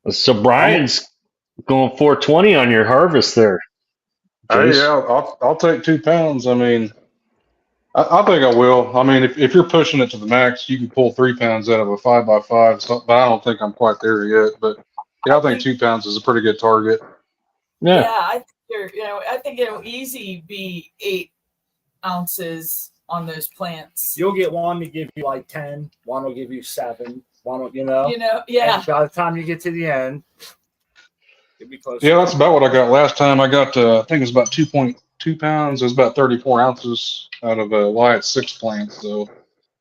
So Brian's going 420 on your harvest there. Hey, Jace. yeah, I'll take 2 pounds. I mean, I think I will. I mean, if you're pushing it to the max, you can pull 3 pounds out of a 5x5. But I don't think I'm quite there yet. But yeah, I think 2 pounds is a pretty good target. Yeah, I think I think it'll easy be 8 ounces on those plants. You'll get one to give you like 10. One will give you 7. One will, yeah. And by the time you get to the end, you'll be close. Yeah, that's about what I got last time. I got, I think it was about 2.2 pounds. It was about 34 ounces out of a Wyatt 6 plant. So,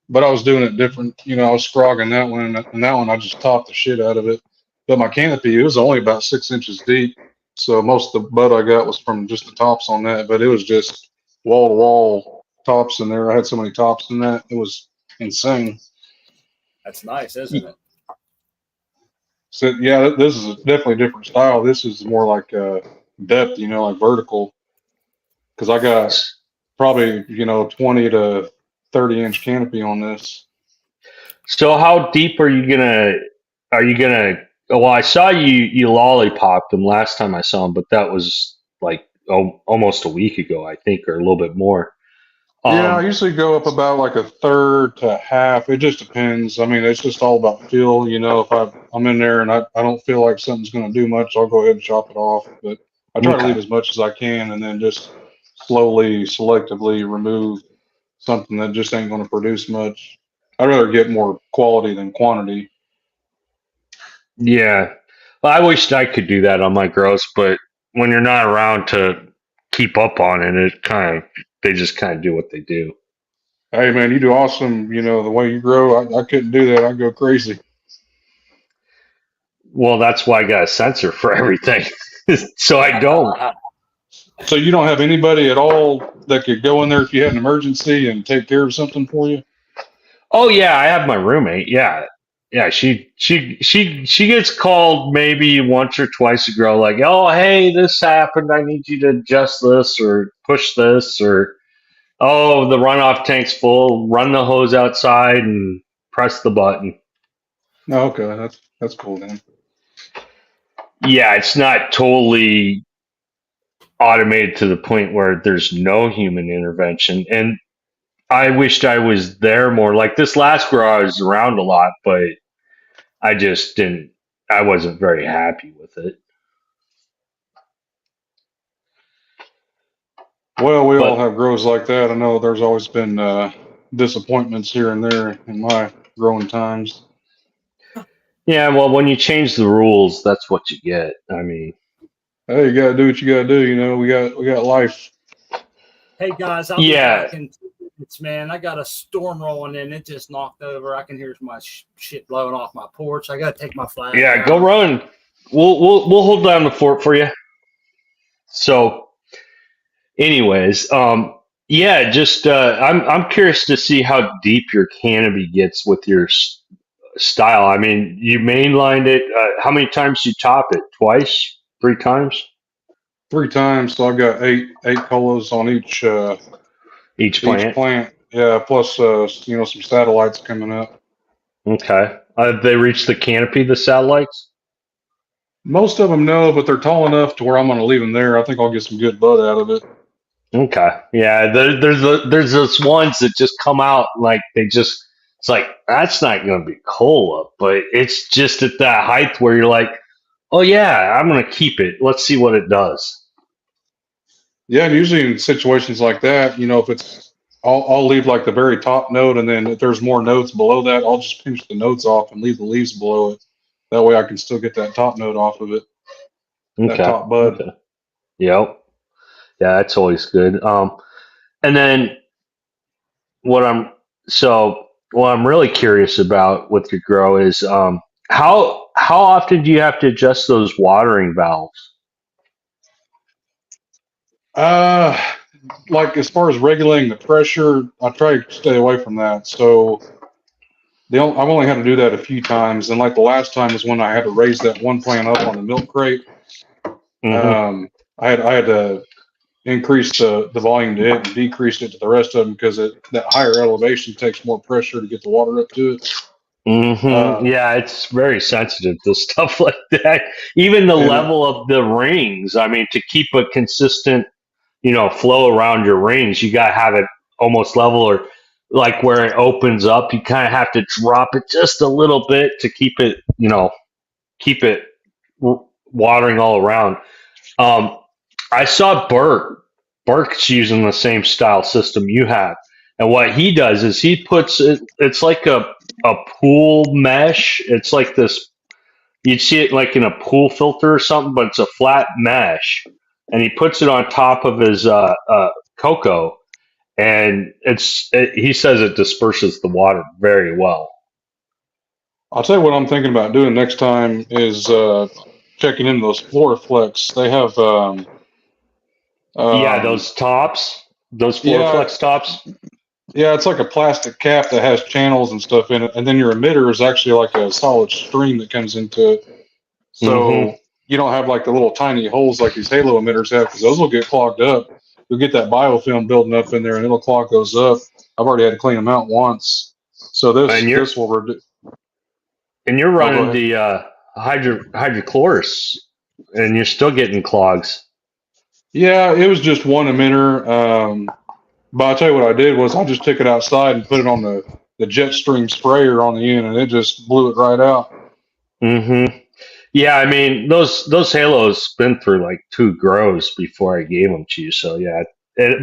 but I was doing it different. I was scrogging that one, and that one I just topped the shit out of it. But my canopy, it was only about 6 inches deep. So most of the bud I got was from just the tops on that. But it was just wall to wall tops in there. I had so many tops in that. It was insane. That's nice, isn't it? So yeah, this is definitely a different style. This is more like depth, like vertical. Because I got probably 20 to 30-inch canopy on this. So how deep are you gonna? Well, I saw you lollipopped them last time I saw them, but that was like almost a week ago, I think, or a little bit more. Yeah, I usually go up about like a third to half. It just depends. I mean, it's just all about feel. If I'm in there and I don't feel like something's going to do much, I'll go ahead and chop it off. But I try to leave as much as I can and then just slowly, selectively remove something that just ain't going to produce much. I'd rather get more quality than quantity. Yeah. Well, I wished I could do that on my grows, but when you're not around to keep up on it, they just kind of do what they do. Hey man, you do awesome. The way you grow, I couldn't do that. I'd go crazy. Well, that's why I got a sensor for everything. So I don't. So you don't have anybody at all that could go in there if you had an emergency and take care of something for you? Oh yeah, I have my roommate. Yeah. Yeah, she gets called maybe once or twice a grow, like, oh hey, this happened. I need you to adjust this or push this, or oh, the runoff tank's full. Run the hose outside and press the button. No, okay, that's cool then. yeah, it's not totally automated to the point where there's no human intervention. And I wished I was there more. Like this last grow, I was around a lot, but I just didn't. I wasn't very happy with it. Well, we all But have grows like that. I know there's always been disappointments here and there in my growing times. yeah, well, when you change the rules, that's what you get. I mean, Hey, you gotta do what you gotta do. You know, we got life. Hey guys, I'll be yeah, back in 2 minutes, man. I got a storm rolling in. It just knocked over. I can hear my shit blowing off my porch. I got to take my flag yeah, down. go run. We'll hold down the fort for you. So, anyways, yeah, just I'm curious to see how deep your canopy gets with your style. I mean, you mainlined it. How many times you top it? Twice? 3 times? 3 times, so I've got eight colas on Each each plant? plant. Yeah, plus some satellites coming up. Okay. Have they reached the canopy, the satellites? Most of them know, but they're tall enough to where I'm going to leave them there. I think I'll get some good bud out of it. Okay. Yeah, there's those ones that just come out like it's like, that's not going to be cola, but it's just at that height where you're like, oh, yeah, I'm going to keep it. Let's see what it does. Yeah, and usually in situations like that, if I'll leave like the very top note, and then if there's more notes below that, I'll just pinch the notes off and leave the leaves below it. That way I can still get that top note off of it, that Okay. top bud. Okay. Yep. Yeah, that's always good. And then what I'm what I'm really curious about with your grow is how often do you have to adjust those watering valves? Uh, like as far as regulating the pressure, I try to stay away from that. So I've only had to do that a few times, and like the last time was when I had to raise that one plant up on the milk crate. Mm-hmm. I had to increase the volume to it and decrease it to the rest of them because that higher elevation takes more pressure to get the water up to it. Mm-hmm. Yeah, it's very sensitive to stuff like that. Even the And level of the rings. I mean, to keep a consistent, flow around your rings, you got to have it almost level, or like where it opens up, you kind of have to drop it just a little bit to keep it watering all around. Um, I saw Burke's using the same style system you have. And what he does is he puts it, it's like a pool mesh. It's like this, you'd see it like in a pool filter or something, but it's a flat mesh. And he puts it on top of his cocoa. And he says it disperses the water very well. I'll tell you what I'm thinking about doing next time is checking in those Floraflex. They have Yeah, those yeah, Floraflex tops. yeah, it's like a plastic cap that has channels and stuff in it, and then your emitter is actually like a solid stream that comes into it. Mm-hmm. So you don't have like the little tiny holes like these halo emitters have, because those will get clogged up. You'll get that biofilm building up in there, and it'll clog those up. I've already had to clean them out once. So And this will reduce. you're Oh, go running ahead. the hydrochlorous, and you're still getting clogs. Yeah, it was just one emitter. But I'll tell you what I did was I just took it outside and put it on the jet stream sprayer on the end, and it just blew it right out. Mm-hmm. Yeah, I mean those halos been through like 2 grows before I gave them to you. So yeah,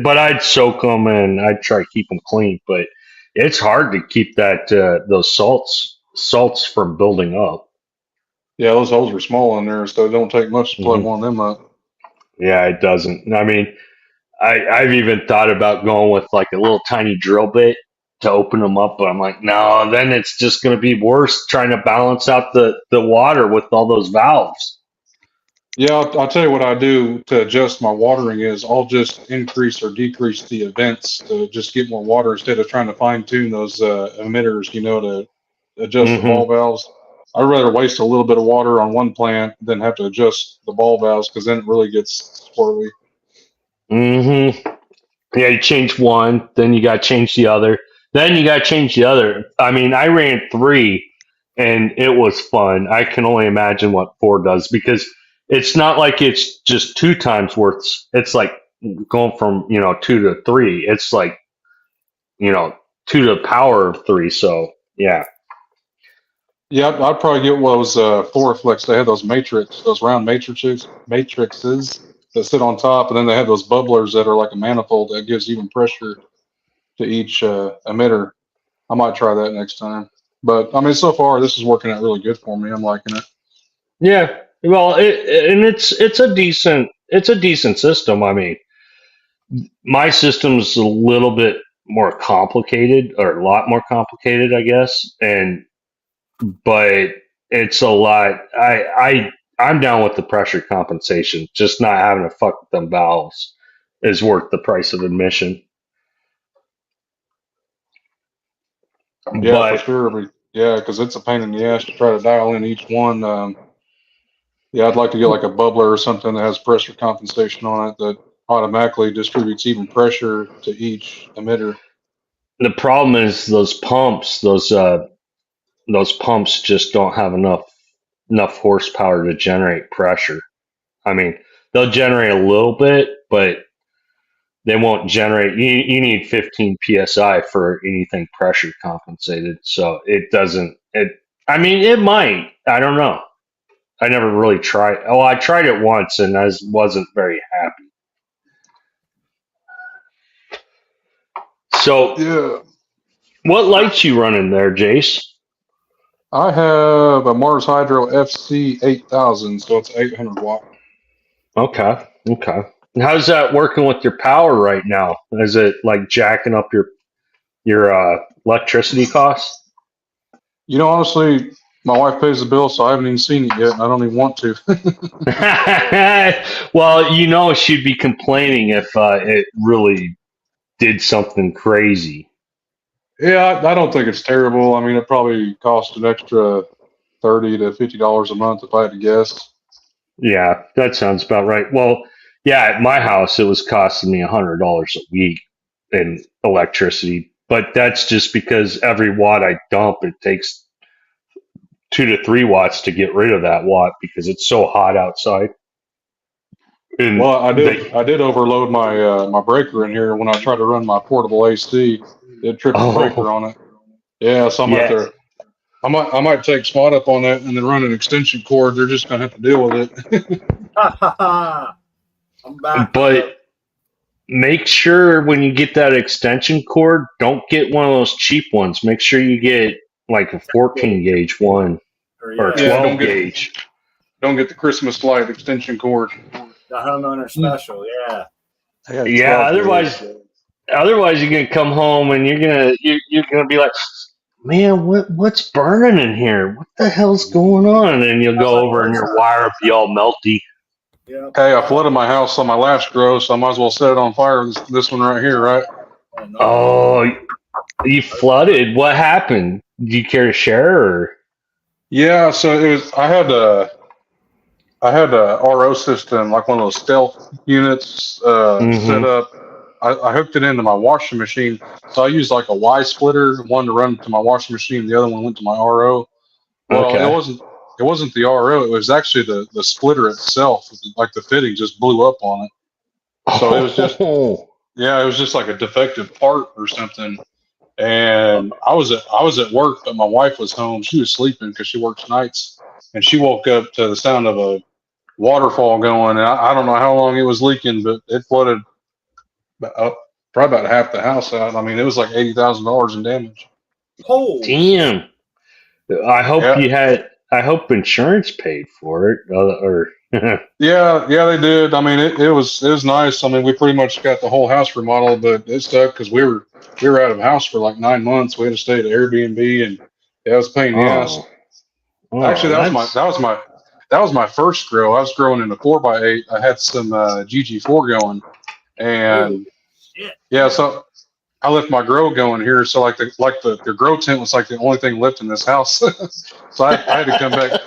but I'd soak them and I'd try to keep them clean. But it's hard to keep those salts from building up. Yeah, those holes are small in there, so it don't take much to plug Mm-hmm. one of them up. Yeah, it doesn't. I mean, I've even thought about going with like a little tiny drill bit to open them up, but I'm like, no, then it's just going to be worse trying to balance out the water with all those valves. Yeah, I'll tell you what I do to adjust my watering is I'll just increase or decrease the events to just get more water instead of trying to fine tune those emitters, to adjust the Mm-hmm. ball valves. I'd rather waste a little bit of water on one plant than have to adjust the ball valves, because then it really gets squirrely. Mm-hmm. Yeah, you change one, then you got to change the other, then you got to change the other. I mean, I ran 3, and it was fun. I can only imagine what 4 does, because it's not like it's just 2 times worth. It's like going from 2 to 3. It's like 2 to the power of 3. So yeah. Yeah, I'd probably get one of those Floraflex. They have those round matrices that sit on top, and then they have those bubblers that are like a manifold that gives even pressure to each emitter. I might try that next time. But I mean, so far this is working out really good for me. I'm liking it. Yeah. Well, it's a decent system. I mean, my system's a little bit more complicated, or a lot more complicated, I guess. But it's a lot. I'm down with the pressure compensation. Just not having to fuck with them valves is worth the price of admission. Yeah, for But sure. But yeah, because it's a pain in the ass to try to dial in each one. Yeah, I'd like to get like a bubbler or something that has pressure compensation on it that automatically distributes even pressure to each emitter. the problem is those pumps. Those pumps just don't have enough horsepower to generate pressure. I mean, they'll generate a little bit, but they won't generate. You need 15 psi for anything pressure compensated. So it doesn't. I mean, it might. I don't know. I never really tried. Oh, I tried it once and I wasn't very happy. So, Yeah, what lights you running there, Jace? I have a Mars Hydro FC 8000, so it's 800 watt. Okay. How's that working with your power right now? Is it like jacking up your electricity costs? Honestly, my wife pays the bill, so I haven't even seen it yet, and I don't even want to. Well, she'd be complaining if it really did something crazy. Yeah, I don't think it's terrible. I mean, it probably cost an extra $30 to $50 a month if I had to guess. Yeah, that sounds about right. Well, yeah, at my house it was costing me $100 a week in electricity, but that's just because every watt I dump, it takes 2 to 3 watts to get rid of that watt because it's so hot outside. And Well, I did overload my breaker in here when I tried to run my portable AC. It tripped the breaker on it. Yeah, so I'm out there. I might take Spot up on that and then run an extension cord. They're just gonna have to deal with it. I'm back. But make sure when you get that extension cord, don't get one of those cheap ones. Make sure you get like a 14 gauge one or a 12 gauge. Don't get the Christmas light extension cord. The homeowner special, yeah. Yeah, otherwise you're gonna come home and you're gonna be like, man, what's burning in here? What the hell's going on? And you'll go over and your wire will be all melty. Yeah. Hey, I flooded my house on my last grow, so I might as well set it on fire with this one right here, right? Oh, you flooded? What happened? Do you care to share? Or? Yeah, so it was. I had a RO system, like one of those stealth units set up. I hooked it into my washing machine, so I used like a Y splitter, one to run to my washing machine, the other one went to my RO. Well, Okay. it wasn't the RO, it was actually the splitter itself. Like the fitting just blew up on it. So it was just it was just like a defective part or something. And I was at work, but my wife was home. She was sleeping because she works nights, and she woke up to the sound of a waterfall going. And I don't know how long it was leaking, but it flooded probably about half the house out. I mean, it was like $80,000 in damage. Oh, damn! I hope insurance paid for it, or Yeah, they did. I mean, it was nice. I mean, we pretty much got the whole house remodeled, but it stuck because we were out of house for like 9 months. We had to stay at Airbnb, and it was a pain in the ass. Actually, that was my first grow. I was growing in a 4x8. I had some GG4 going, and so I left my grow going here. So like the grow tent was like the only thing left in this house. So I had to come back.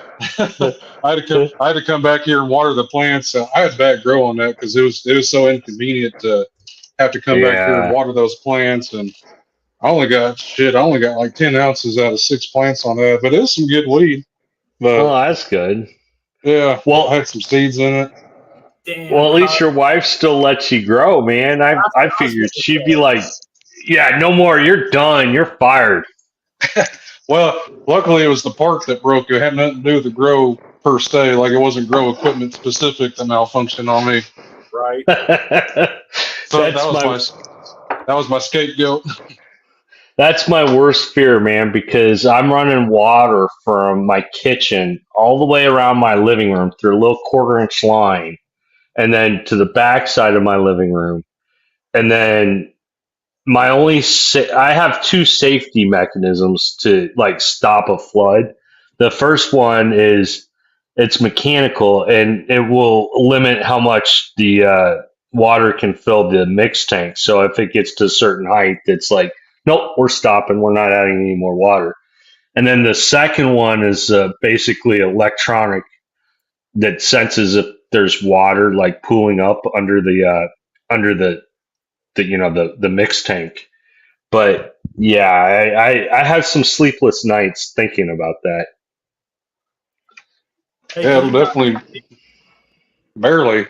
I had to come back here and water the plants. So I had bad grow on that because it was so inconvenient to have to come back here and water those plants. And I only got like 10 ounces out of 6 plants on that, but it was some good weed. But that's good. Yeah. Well, I had some seeds in it. Damn. well, at least Kyle, your wife still lets you grow, man. I that's what I was figured gonna she'd be say. like, yeah, no more. You're done. You're fired. Well, luckily it was the part that broke. It had nothing to do with the grow per se. Like it wasn't grow equipment specific that malfunctioned on me. Right. So That's my that was my scapegoat. That's my worst fear, man, because I'm running water from my kitchen all the way around my living room through a little 1/4 inch line and then to the back side of my living room. And then I have two safety mechanisms to like stop a flood. The first one is it's mechanical and it will limit how much the water can fill the mix tank. So if it gets to a certain height, it's like, nope, we're stopping. We're not adding any more water. And then the second one is basically electronic that senses if there's water like pooling up under the mix tank. But yeah, I have some sleepless nights thinking about that. Hey, Yeah, can it'll you guys definitely barely.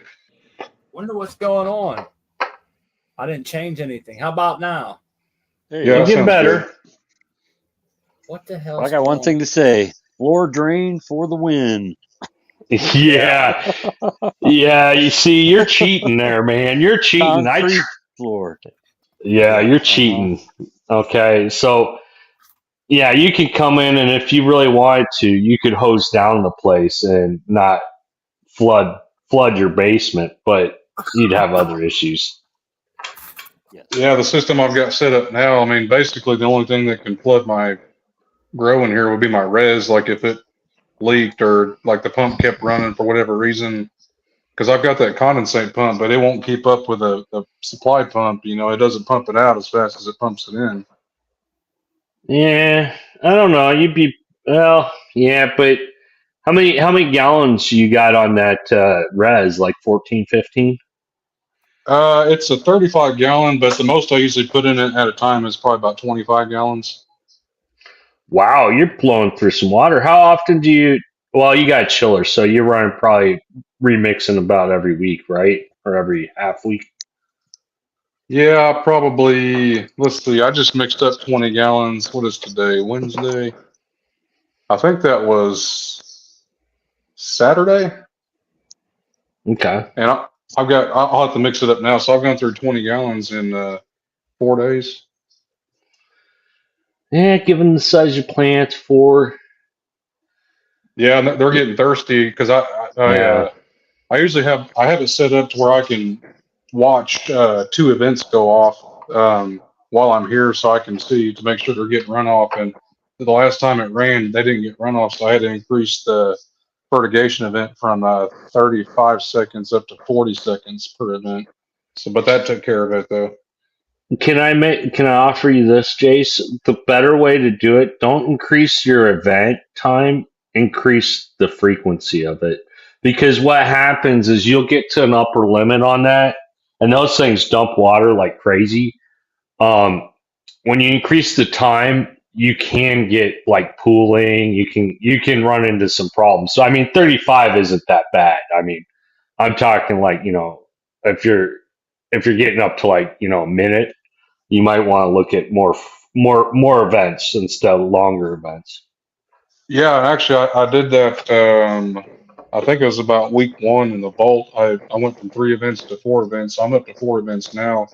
wonder what's going on? I didn't change anything. How about now? There you Yeah, go. that Get sounds good. better. What the hell? Well, I got one thing to say. Floor drain for the win. Yeah. Yeah, you see, you're cheating there, man. You're cheating. Concrete floor. Yeah, you're Uh-huh. cheating. Okay, so yeah, you could come in and if you really wanted to, you could hose down the place and not flood your basement, but you'd have other issues. Yes. Yeah, the system I've got set up now, I mean, basically the only thing that can flood my grow in here would be my res, like if it leaked or like the pump kept running for whatever reason. Because I've got that condensate pump, but it won't keep up with the supply pump. You know, it doesn't pump it out as fast as it pumps it in. Yeah, I don't know. Well, yeah, but how many gallons you got on that res? Like 14, 15? It's a 35 gallon, but the most I usually put in it at a time is probably about 25 gallons. Wow, you're blowing through some water. How often do you? Well, you got chillers, so you're running probably remixing about every week, right? Or every half week. Yeah, probably. Let's see. I just mixed up 20 gallons. What is today? Wednesday. I think that was Saturday. Okay. And I'll have to mix it up now. So I've gone through 20 gallons in 4 days. Yeah, given the size of your plants, for Yeah, and they're getting thirsty because yeah. I usually I have it set up to where I can watch two events go off while I'm here, so I can see to make sure they're getting runoff. And the last time it rained, they didn't get runoff, so I had to increase the fertigation event from 35 seconds up to 40 seconds per event. So, but that took care of it though. Can I offer you this, Jace? The better way to do it, don't increase your event time, increase the frequency of it. Because what happens is you'll get to an upper limit on that, and those things dump water like crazy. Um, when you increase the time, you can get like pooling, you can run into some problems. So I mean 35 isn't that bad. I mean, I'm talking like, if you're getting up to like, a minute, you might want to look at more events instead of longer events. Yeah, actually, I did that. I think it was about week one in the vault. I went from 3 events to 4 events. I'm up to 4 events now.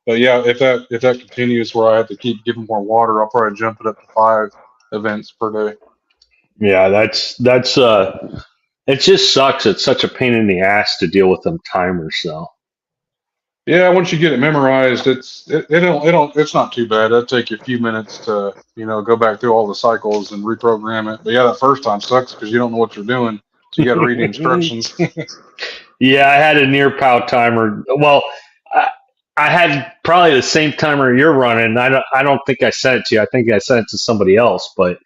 But yeah, if that continues where I have to keep giving more water, I'll probably jump it up to 5 events per day. Yeah, that's it just sucks. It's such a pain in the ass to deal with them timers though. Yeah, once you get it memorized, it's not too bad. It'll take you a few minutes to go back through all the cycles and reprogram it. But yeah, that first time sucks because you don't know what you're doing, so you got to read the instructions. Yeah, I had a near pow timer. Well, I had probably the same timer you're running. I don't think I sent it to you. I think I sent it to somebody else. But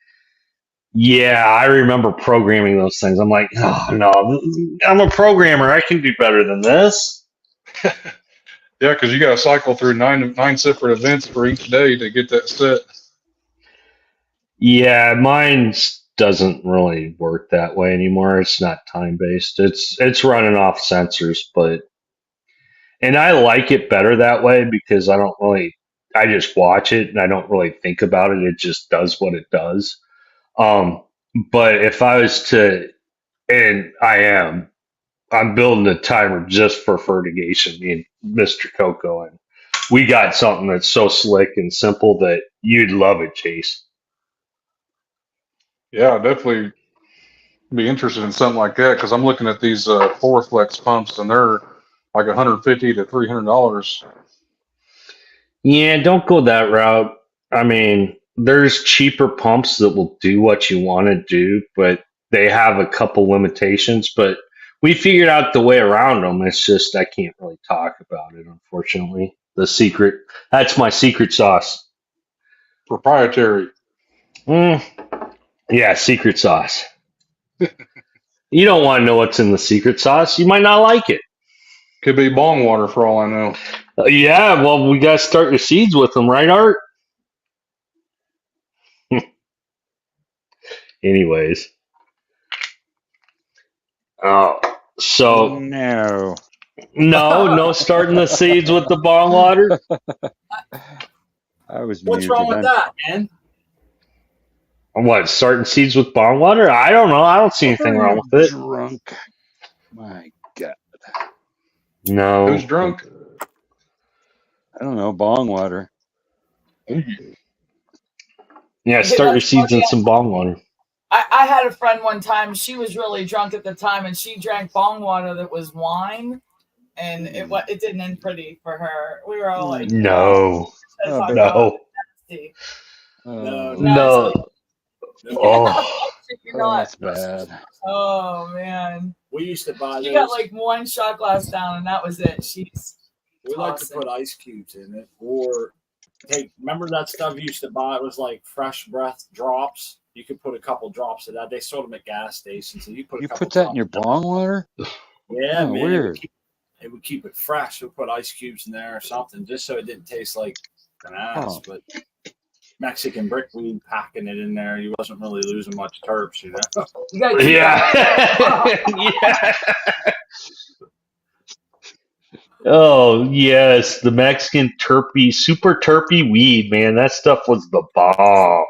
yeah, I remember programming those things. I'm like, oh no, I'm a programmer. I can do better than this. Yeah, because you got to cycle through nine separate events for each day to get that set. Yeah, mine's doesn't really work that way anymore. It's not time based. It's running off sensors, and I like it better that way because I just watch it and I don't really think about it. It just does what it does. But if I was to, and I'm building a timer just for fertigation, me and Mr. Coco, and we got something that's so slick and simple that you'd love it, Chase. Yeah, I'd definitely be interested in something like that because I'm looking at these Flex pumps and they're like $150 to $300. Yeah, don't go that route. I mean, there's cheaper pumps that will do what you want to do, but they have a couple limitations. But we figured out the way around them. It's just I can't really talk about it, unfortunately. That's my secret sauce. Proprietary. Yeah, secret sauce. You don't want to know what's in the secret sauce. You might not like it. Could be bong water for all I know. Yeah, well, we got to start your seeds with them, right, Art? Anyways. Oh, so no starting the seeds with the bong water. I was What's muted. wrong with that, man? What, starting seeds with bong water? I don't know. I don't see anything wrong with it. Drunk. My God. No. Who's drunk? I don't know. Bong water. Yeah, start your seeds in some bong water. I had a friend one time. She was really drunk at the time, and she drank bong water that was wine, and it didn't end pretty for her. We were all like, No. "No, No. Oh. That's bad. Oh man, We used to buy she those. got like one shot glass down, and that was it. We like to put ice cubes in it, or remember that stuff you used to buy? It was like fresh breath drops. You could put a couple drops of that. They sold them at gas stations, so you put. You put that in your bong water? Yeah, man. Weird. It would keep it fresh. We'll put ice cubes in there or something, just so it didn't taste like an ass. But Mexican brickweed packing it in there, you wasn't really losing much terps, you know. Yeah. Yeah. Oh yes, the Mexican super terpy weed, man. That stuff was the bomb.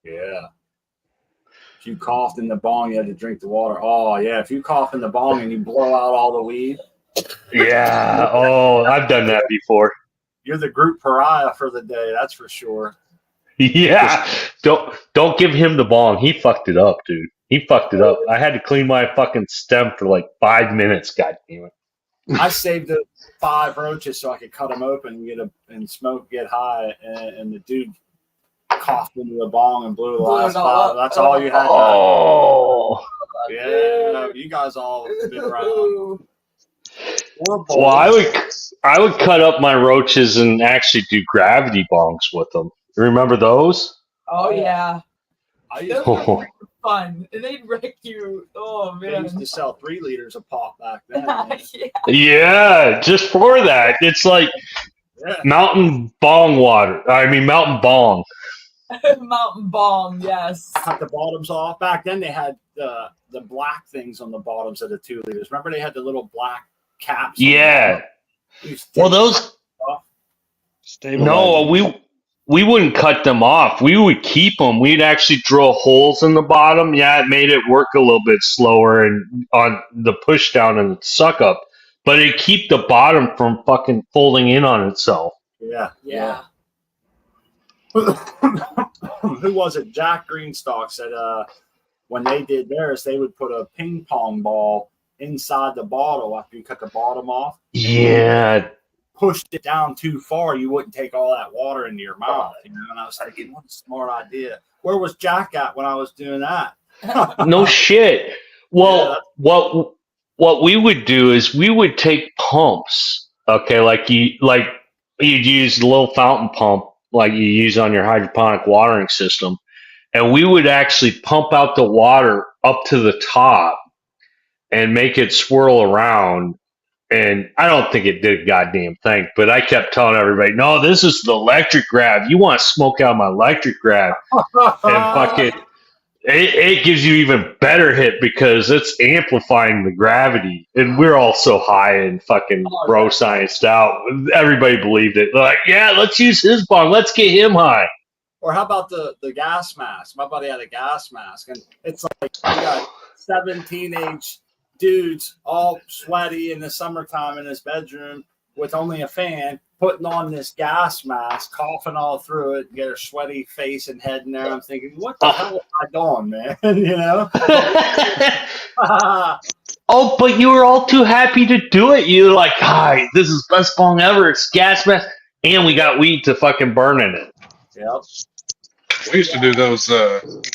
Yeah. If you coughed in the bong, you had to drink the water. Oh yeah, if you cough in the bong and you blow out all the weed. Yeah. Oh, I've done that before. You're the group pariah for the day, that's for sure. Yeah. Don't give him the bong. He fucked it up, dude. He fucked it up. I had to clean my fucking stem for like 5 minutes. God damn it. I saved the 5 roaches so I could cut them open and smoke, get high, and the dude coughed into the bong and blew the last 5. That's all you had. Oh. Yeah, you guys all been around. Well, I would cut up my roaches and actually do gravity bongs with them. Remember those? Oh yeah, I those were fun, and they'd wreck you. Oh They man, used to sell 3 liters of pop back then. Yeah, just for that. It's like mountain bong water. I mean, mountain bong. Mountain bong, yes. Cut the bottoms off. Back then they had the black things on the bottoms of the 2 liters. Remember they had the little black caps? Yeah. Well, those. No, we wouldn't cut them off. We would keep them. We'd actually drill holes in the bottom. Yeah, it made it work a little bit slower and on the push down and suck up, but it keep the bottom from fucking folding in on itself. Yeah. Who was it? Jack Greenstock said when they did theirs, they would put a ping pong ball inside the bottle after you cut the bottom off. Yeah. Pushed it down too far, you wouldn't take all that water into your mouth. You know, and I was thinking, what a smart idea. Where was Jack at when I was doing that? No shit. Well, what we would do is we would take pumps. Okay, like you'd use a little fountain pump like you use on your hydroponic watering system, and we would actually pump out the water up to the top and make it swirl around. And I don't think it did a goddamn thing, but I kept telling everybody, no, this is the electric grab. You want to smoke out my electric grab. And fucking it gives you even better hit because it's amplifying the gravity. And we're all so high and fucking bro scienced out. Everybody believed it. They're like, yeah, let's use his bong. Let's get him high. Or how about the gas mask? My buddy had a gas mask, and it's like you got 7 teenage dudes all sweaty in the summertime in his bedroom with only a fan, putting on this gas mask, coughing all through it, get a sweaty face and head in there. I'm thinking, what the hell am I doing, man? You know? Oh, but you were all too happy to do it. You were like, hi, this is best bong ever. It's gas mask, and we got weed to fucking burn in it. Yep. We used to do those.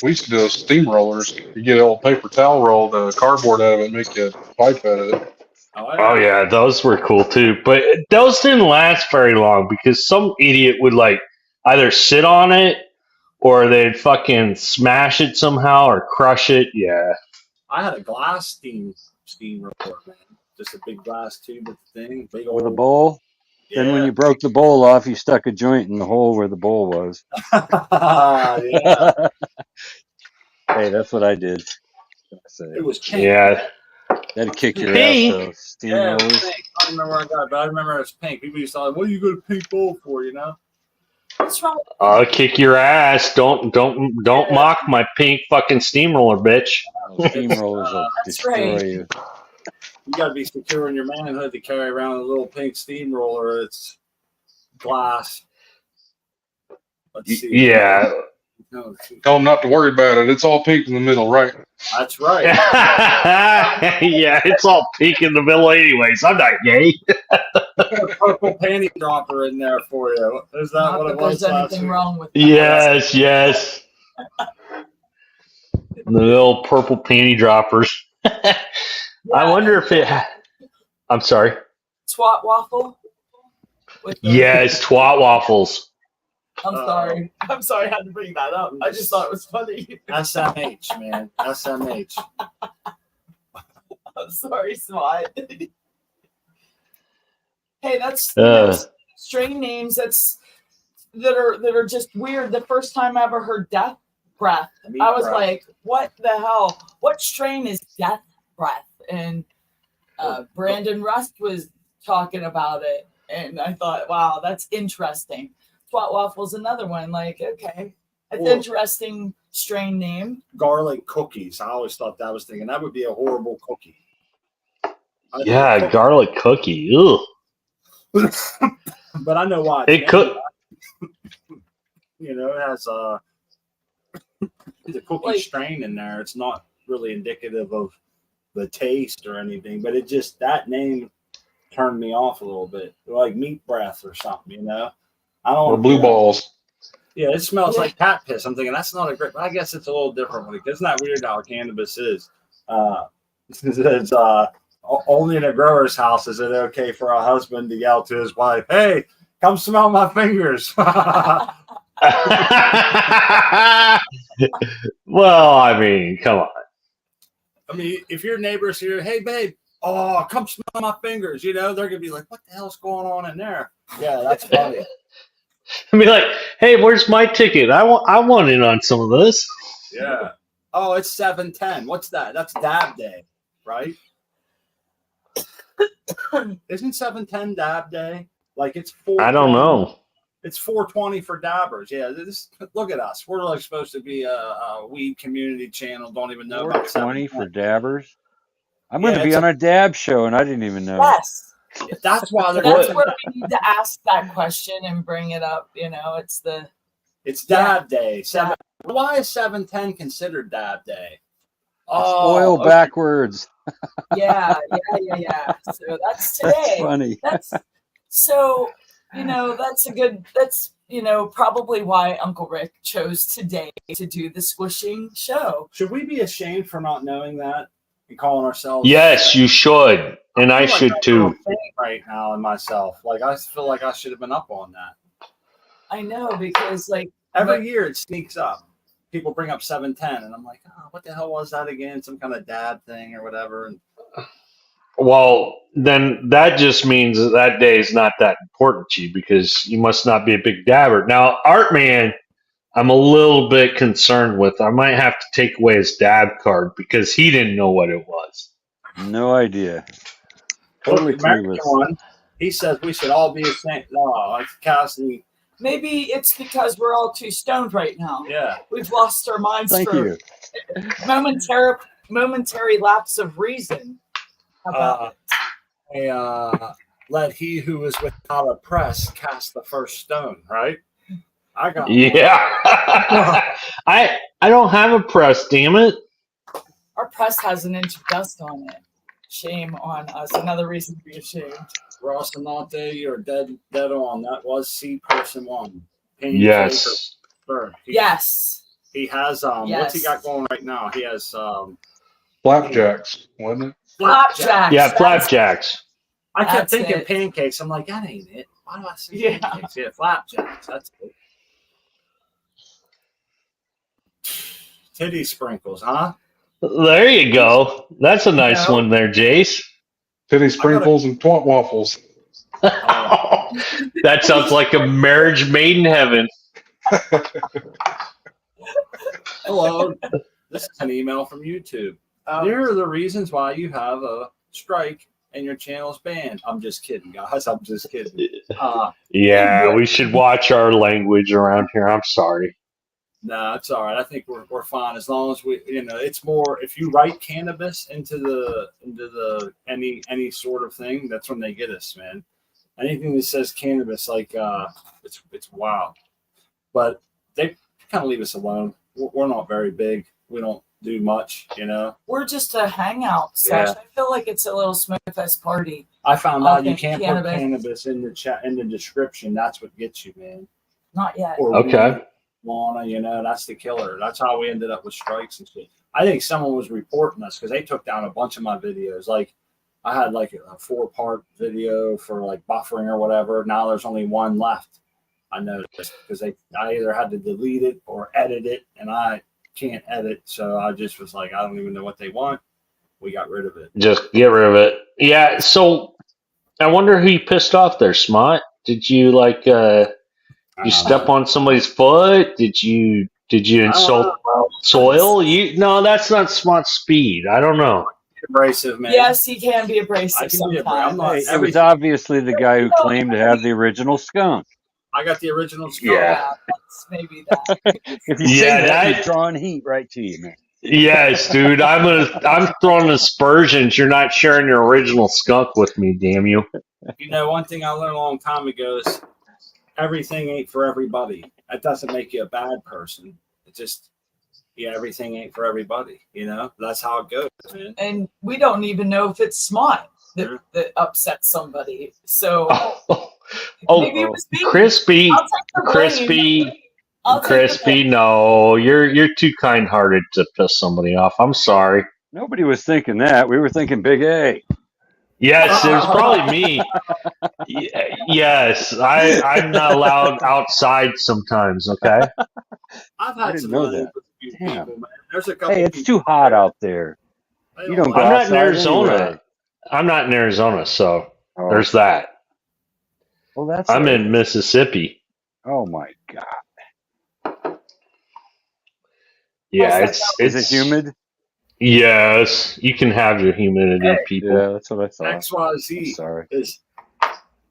We used to do those steamrollers. You get an old paper towel roll, the cardboard out of it, make a pipe out of it. Oh yeah, those were cool too. But those didn't last very long because some idiot would like either sit on it or they'd fucking smash it somehow or crush it. Yeah. I had a glass steam roller, man. Just a big glass tube with the thing, big old With a bowl. Yeah. Then when you broke the bowl off, you stuck a joint in the hole where the bowl was. Yeah. Hey, that's what I did. It was pink. Yeah. That'd kick your Pink. ass, though. Steam Yeah, it was rollers. pink. I don't remember where I got it, but I remember it was pink. People used to like, what are you going to pink bowl for, you know? What's wrong? I'll kick your ass. Don't mock my pink fucking steamroller, bitch. Steamrollers will That's destroy right. you. You got to be secure in your manhood to carry around a little pink steamroller. It's glass. Let's see. Yeah. No, Tell them not to worry about it. It's all pink in the middle, right? that's right. Yeah, it's all pink in the middle anyways. I'm not gay. Put a purple panty dropper in there for you. Is that Not what that it was there's last anything week? wrong with that. Yes. The little purple panty droppers. I wonder if it. I'm sorry. Twat waffle. With the- Yes, twat waffles. I'm sorry. I'm sorry I had to bring that up. I just thought it was funny. SMH, man. SMH. I'm sorry, Swat. Hey, that's strain names that are just weird. The first time I ever heard death breath, I was like, what the hell? What strain is death breath? And Brandon Rust was talking about it, and I thought, wow, that's interesting. Twat Waffle's another one. Like, okay, that's Cool. interesting strain name. Garlic cookies. I always thought that. I was thinking that would be a horrible cookie. Yeah, garlic cookie. Ugh. But I know why. It could. You know, it has the cookie Like- strain in there. It's not really indicative of the taste or anything, but it just, that name turned me off a little bit. Like meat breath or something, you know? I don't Or want blue balls. Yeah, it smells like cat piss. I'm thinking that's not a great, but I guess it's a little different. Isn't that weird how cannabis is? It's only in a grower's house is it okay for a husband to yell to his wife, "Hey, come smell my fingers." Well, I mean, come on. I mean, if your neighbor's here, "Hey, babe, oh, come smell my fingers," you know, they're gonna be like, "What the hell's going on in there?" Yeah, that's funny. I mean, like, hey, where's my ticket? I want in on some of this. Yeah. Oh, it's 7:10. What's that? That's Dab Day, right? Isn't 7:10 Dab Day? Like it's 4. I don't know. It's 4:20 for dabbers. Yeah, look at us. We're like supposed to be a weed community channel. Don't even know about 420 for 7:10. dabbers. I'm Yeah, going to be it's on a dab show, and I didn't even know. Yes. That's why That's where we need to ask that question and bring it up. You know, it's the it's Dab Day. Why is 7:10 considered Dab Day? Oil okay. backwards. yeah. So that's today. That's funny. That's so, you know, that's probably why Uncle Rick chose today to do the squishing show. Should we be ashamed for not knowing that and calling ourselves? Yes, you should. And I feel should like too. I'm saying right now in myself. Like I feel like I should have been up on that. I know, because like Every year it sneaks up. People bring up 7:10, and I'm like, oh, what the hell was that again? Some kind of dad thing or whatever. And Well, then that just means that day is not that important to you because you must not be a big dabber. Now, Art Man, I'm a little bit concerned with. I might have to take away his dab card because he didn't know what it was. No idea. Look, Totally the American clueless. one, he says we should all be the same. No, like Cassidy. Maybe it's because we're all too stoned right now. Yeah. We've lost our minds Thank for you. momentary lapse of reason. How about it? Let he who is without a press cast the first stone, right? I got Yeah. I don't have a press, damn it. Our press has an inch of dust on it. Shame on us. Another reason to be ashamed. Rocinante, you're dead on. That was C person one. Yes. Yes. He has what's he got going right now? He has Flapjacks, wasn't it? Flapjacks. Yeah, flapjacks. I kept That's thinking it. pancakes. I'm like, that ain't it. Why do I say Yeah. pancakes? Yeah, flapjacks. That's it. Titty sprinkles, huh? There you go. That's a nice one there, Jace. Titty sprinkles and twat waffles. That sounds like a marriage made in heaven. Hello. This is an email from YouTube. Here are the reasons why you have a strike and your channel's banned. I'm just kidding, guys. I'm just kidding. Yeah, we should watch our language around here. I'm sorry. Nah, it's all right. I think we're fine as long as we, it's more if you write cannabis into the any sort of thing, that's when they get us, man. Anything that says cannabis, like it's wild. But they kind of leave us alone. We're not very big. We don't do much, We're just a hangout session. I feel like it's a little smoke fest party. I found out you Okay, can't cannabis. put cannabis in the chat in the description. That's what gets you, man. Not yet. Or Okay. marijuana, that's the killer. That's how we ended up with strikes and shit. I think someone was reporting us because they took down a bunch of my videos. Like I had like a 4-part video for like buffering or whatever. Now there's only one left. I noticed because I either had to delete it or edit it, and I can't edit, so I just was like, I don't even know what they want. We got rid of it. Just get rid of it. Yeah, so I wonder who you pissed off there, Smart. Did you you step on somebody's foot? Did you insult soil? No, that's not Smart speed. I don't know. Abrasive, man. Yes, he can be abrasive I can be sometimes. I'm not- It was obviously the guy who claimed to have the original skunk. I got the original skull. Yeah. That's maybe that. If you say Yeah, that, he's drawing heat right to you, man. Yes, dude. I'm throwing aspersions. You're not sharing your original skunk with me, damn you. One thing I learned a long time ago is everything ain't for everybody. That doesn't make you a bad person. It just, everything ain't for everybody. That's how it goes, man. And we don't even know if it's smart that upsets somebody. So maybe it was me. Crispy, I'll take the blame. I'll take the crispy. blame. No, you're too kind-hearted to piss somebody off. I'm sorry. Nobody was thinking that. We were thinking Big A. Yes, it was probably me. Yes, I'm not allowed outside sometimes. Okay. I've I had didn't some know run-ins that. with a few Damn. people, man. There's a couple Hey, it's people too hot there. out there. They You don't like go I'm not in outside Arizona. anyway. I'm not in Arizona, so Oh, there's that. well, that's I'm it. in Mississippi. Oh my God! Yeah, Is Is it humid? Yes, you can have your humidity, Hey. people. Yeah, that's what I thought. I'm XYZ sorry.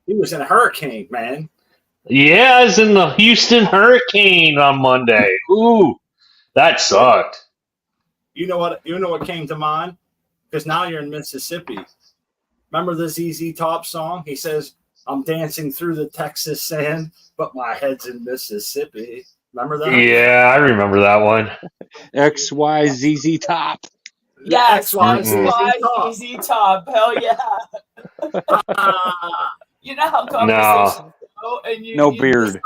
he was in a hurricane, man. Yeah, I was in the Houston Hurricane on Monday. Ooh, that sucked. You know what came to mind? Because now you're in Mississippi. Remember the ZZ Top song? He says, I'm dancing through the Texas sand, but my head's in Mississippi. Remember that? Yeah, I remember that one. XYZZ Top. Yes, XYZ Top. easy top. Hell yeah. You know how conversations go, and No you beard. just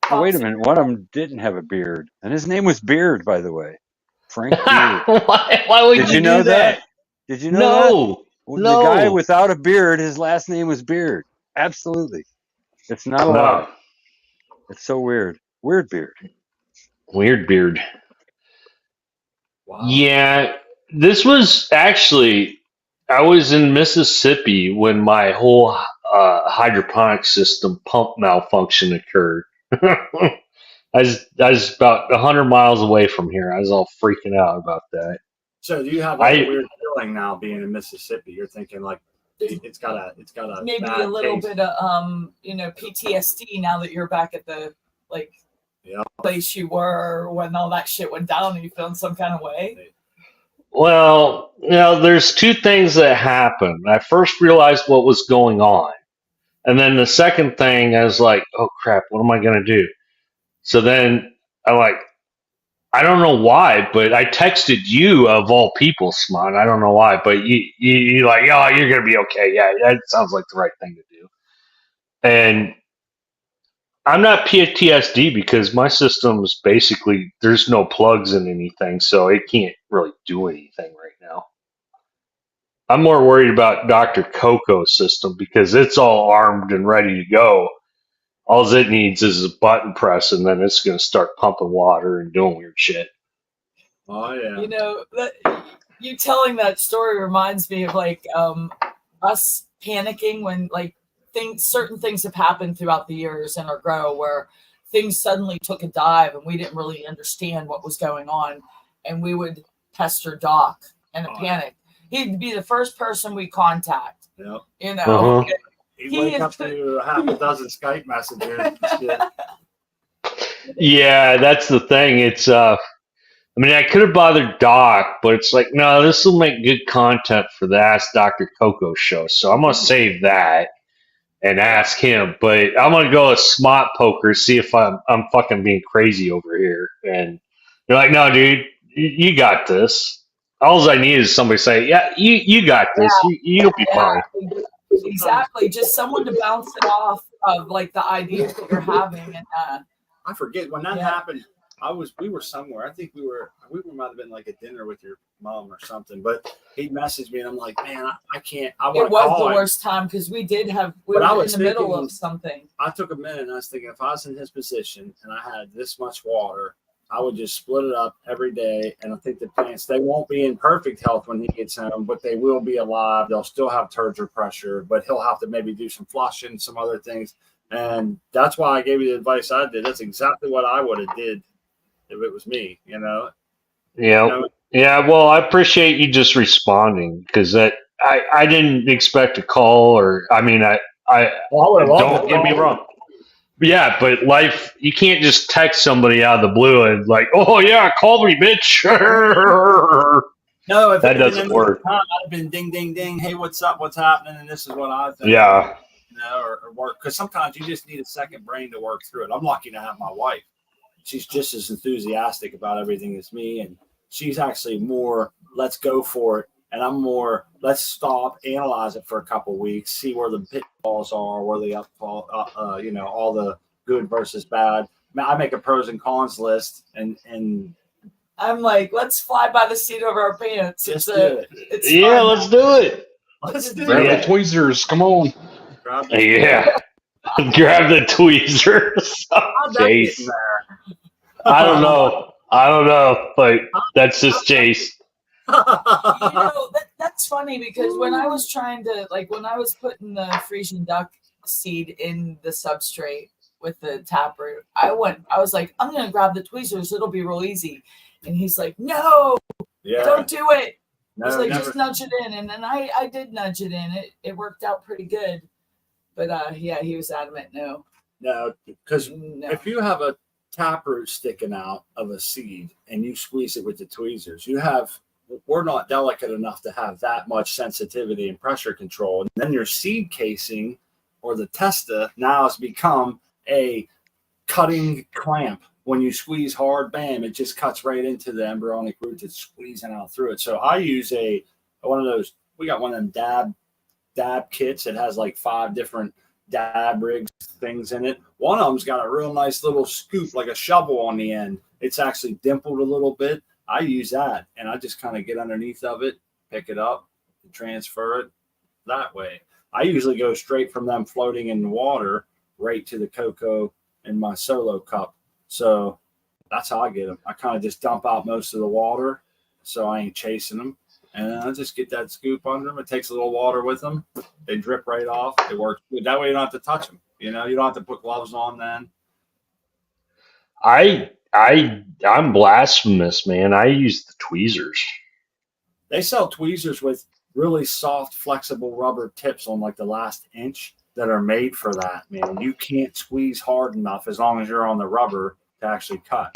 Oh, wait a minute. One of them didn't have a beard, and his name was Beard, by the way. Frank Beard. Why would Did you you know do that? Did you know that? No. Well, No. The guy without a beard, his last name was Beard. Absolutely. It's not a lie. No. It's so weird. Weird Beard. Weird beard. Wow. Yeah, this was actually, I was in Mississippi when my whole hydroponic system pump malfunction occurred. I was about 100 miles away from here. I was all freaking out about that. So do you have like a weird feeling now being in Mississippi? You're thinking like it's got a maybe bad a little taste. bit of PTSD now that you're back at the place you were when all that shit went down, and you feel in some kind of way. Well, there's two things that happened. I first realized what was going on. And then the second thing, I was like, oh crap, what am I going to do? So then I don't know why, but I texted you of all people, Smart. I don't know why, but you like, oh, you're going to be okay. Yeah, that sounds like the right thing to do. And I'm not PTSD because my system's basically, there's no plugs in anything, so it can't really do anything right now. I'm more worried about Dr. Coco's system because it's all armed and ready to go. All it needs is a button press, and then it's going to start pumping water and doing weird shit. Oh yeah. You telling that story reminds me of us panicking when certain things have happened throughout the years in our grow where things suddenly took a dive and we didn't really understand what was going on, and we would pester Doc in a panic. He'd be the first person we contact. Yep. He'd wake up to half a dozen Skype messages and shit. Yeah, that's the thing. It's I could have bothered Doc, but it's like, no, this will make good content for the Ask Dr. Coco show. So I'm gonna save that and ask him. But I'm gonna go with Smart Poker, see if I'm fucking being crazy over here. And they're like, no, dude, you got this. All I need is somebody to say, yeah, you got this. You'll be fine. Exactly. Just someone to bounce it off of the ideas that you're having. And I forget when that happened. We were somewhere. I think we might have been at dinner with your mom or something. But he messaged me, and I'm like, man, I can't. It was the worst time because we were in the middle of something. I took a minute, and I was thinking, if I was in his position and I had this much water, I would just split it up every day. And I think the plants, they won't be in perfect health when he gets home, but they will be alive. They'll still have turgor pressure, but he'll have to maybe do some flushing, some other things. And that's why I gave you the advice I did. That's exactly what I would have did if it was me, Yeah. Yeah. Well, I appreciate you just responding because I didn't expect a call don't get me wrong. Yeah, but life, you can't just text somebody out of the blue and oh yeah, call me, bitch. No, if that doesn't work. I'd have been ding, ding, ding. Hey, what's up? What's happening? And this is what I think. Yeah. Or work. Because sometimes you just need a second brain to work through it. I'm lucky to have my wife. She's just as enthusiastic about everything as me. And she's actually more, let's go for it. And I'm more, let's stop, analyze it for a couple of weeks, see where the pitfalls are, where the upfall, all the good versus bad. I make a pros and cons list, and I'm like, let's fly by the seat of our pants. Let's do it. Let's do it. Let's do Grab it. the tweezers. Come on. Yeah. Grab the tweezers. Jace. I don't know, but that's just Jace. That's funny because when I was trying to when I was putting the Frisian duck seed in the substrate with the taproot, I was like, I'm gonna grab the tweezers, it'll be real easy. And he's like, no, don't do it. He's like, just nudge it in. And then I did nudge it in. It worked out pretty good. But he was adamant no. No, because if you have a taproot sticking out of a seed and you squeeze it with the tweezers, we're not delicate enough to have that much sensitivity and pressure control. And then your seed casing or the testa now has become a cutting clamp. When you squeeze hard, bam, it just cuts right into the embryonic root that's squeezing out through it. So I use one of those, we got one of them dab kits that has 5 different dab rigs things in it. One of them's got a real nice little scoop, like a shovel on the end. It's actually dimpled a little bit. I use that, and I just kind of get underneath of it, pick it up, and transfer it that way. I usually go straight from them floating in the water right to the cocoa in my solo cup. So that's how I get them. I kind of just dump out most of the water, so I ain't chasing them. And I just get that scoop under them. It takes a little water with them. They drip right off. It works good. That way you don't have to touch them. You don't have to put gloves on then. I'm blasphemous, man. I use the tweezers. They sell tweezers with really soft, flexible rubber tips on like the last inch that are made for that, man. You can't squeeze hard enough as long as you're on the rubber to actually cut.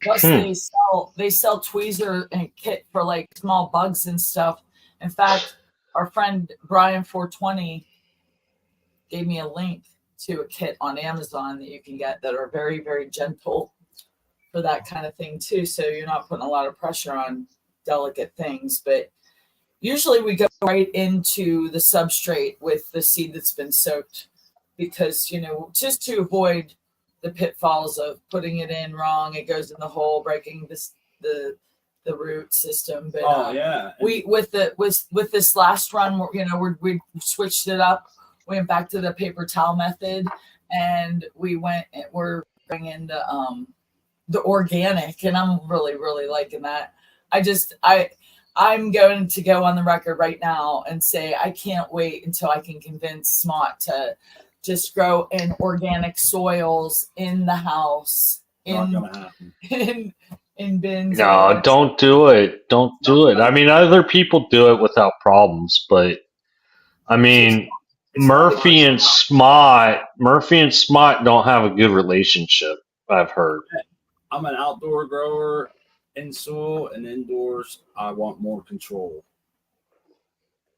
Plus, they sell tweezer and kit for like small bugs and stuff. In fact, our friend Brian 420 gave me a link to a kit on Amazon that you can get that are very, very gentle for that kind of thing too. So you're not putting a lot of pressure on delicate things. But usually we go right into the substrate with the seed that's been soaked because, you know, just to avoid the pitfalls of putting it in wrong, it goes in the hole, breaking the root system. But we with this last run, you know, we switched it up. We went back to the paper towel method, and we're going into the organic, and I'm really, really liking that. I'm going to go on the record right now and say I can't wait until I can convince Smot to just grow in organic soils in the house, in bins. No, don't do it. Don't do it. I mean, other people do it without problems, but I mean, Murphy and Smot don't have a good relationship, I've heard. I'm an outdoor grower in soil, and indoors I want more control.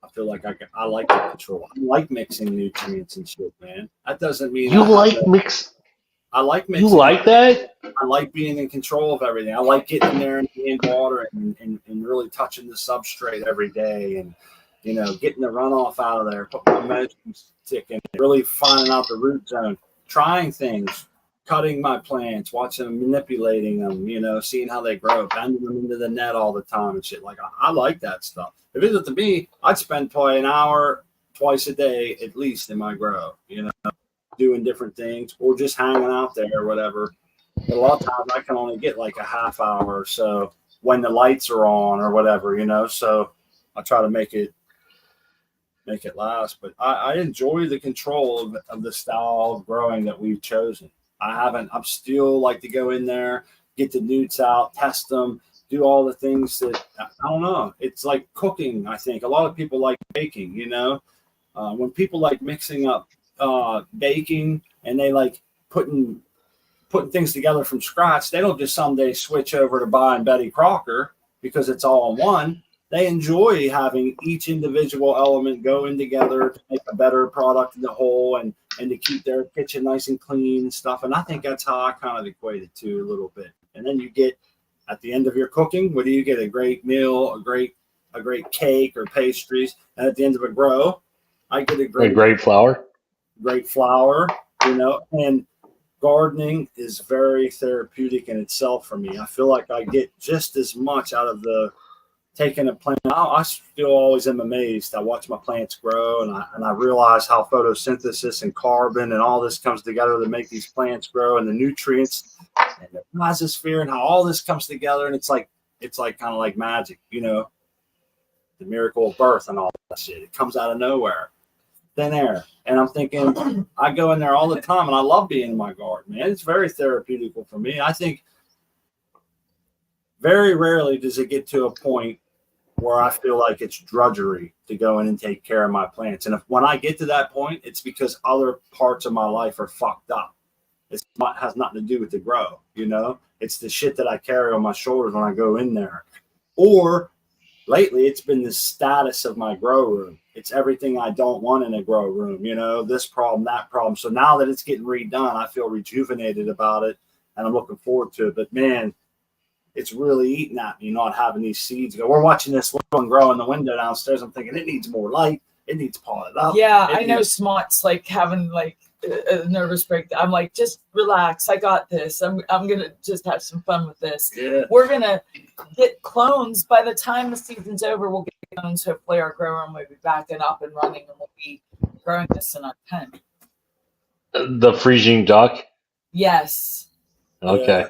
I feel like I like the control. I like mixing nutrients and shit, man. That doesn't mean you like mix. I like mixing. You like that? I like being in control of everything. I like getting in there and being water and really touching the substrate every day, and you know, getting the runoff out of there, putting my measuring stick in, really finding out the root zone, trying things, cutting my plants, watching them, manipulating them, you know, seeing how they grow, bending them into the net all the time and shit. Like I like that stuff. If it was to me, I'd spend probably an hour twice a day at least in my grow, you know, doing different things or just hanging out there or whatever. But a lot of times I can only get like a half hour or so when the lights are on or whatever, you know. So I try to make it last. But I enjoy the control of the style of growing that we've chosen. I'm still like to go in there, get the newts out, test them, do all the things that, I don't know. It's like cooking, I think. A lot of people like baking, you know. When people like mixing up baking and they like putting things together from scratch, they don't just someday switch over to buying Betty Crocker because it's all in one. They enjoy having each individual element go in together to make a better product in the whole and to keep their kitchen nice and clean and stuff. And I think that's how I kind of equate it to a little bit. And then you get at the end of your cooking, what do you get? A great meal, a great cake or pastries. And at the end of a grow, I get a great flour. Great flour, you know, and gardening is very therapeutic in itself for me. I feel like I get just as much out of taking a plant. I still always am amazed. I watch my plants grow and I realize how photosynthesis and carbon and all this comes together to make these plants grow, and the nutrients and the rhizosphere and how all this comes together. And it's like kind of like magic, you know, the miracle of birth and all that shit. It comes out of nowhere, thin air. And I'm thinking, I go in there all the time and I love being in my garden, man. It's very therapeutical for me. I think very rarely does it get to a point where I feel like it's drudgery to go in and take care of my plants. And when I get to that point, it's because other parts of my life are fucked up. It has nothing to do with the grow, you know? It's the shit that I carry on my shoulders when I go in there. Or lately, it's been the status of my grow room. It's everything I don't want in a grow room, you know, this problem, that problem. So now that it's getting redone, I feel rejuvenated about it, and I'm looking forward to it. But, man, it's really eating at me not having these seeds go. We're watching this little one grow in the window downstairs. I'm thinking it needs more light. It needs potted up. Yeah, I know Smot's like having like a nervous breakdown. I'm like, just relax. I got this. I'm gonna just have some fun with this. Yeah. We're gonna get clones by the time the season's over. We'll get clones. Hopefully, our grow room will be back and up and running, and we'll be growing this in our pen. The freezing duck. Yes. Okay. Yeah.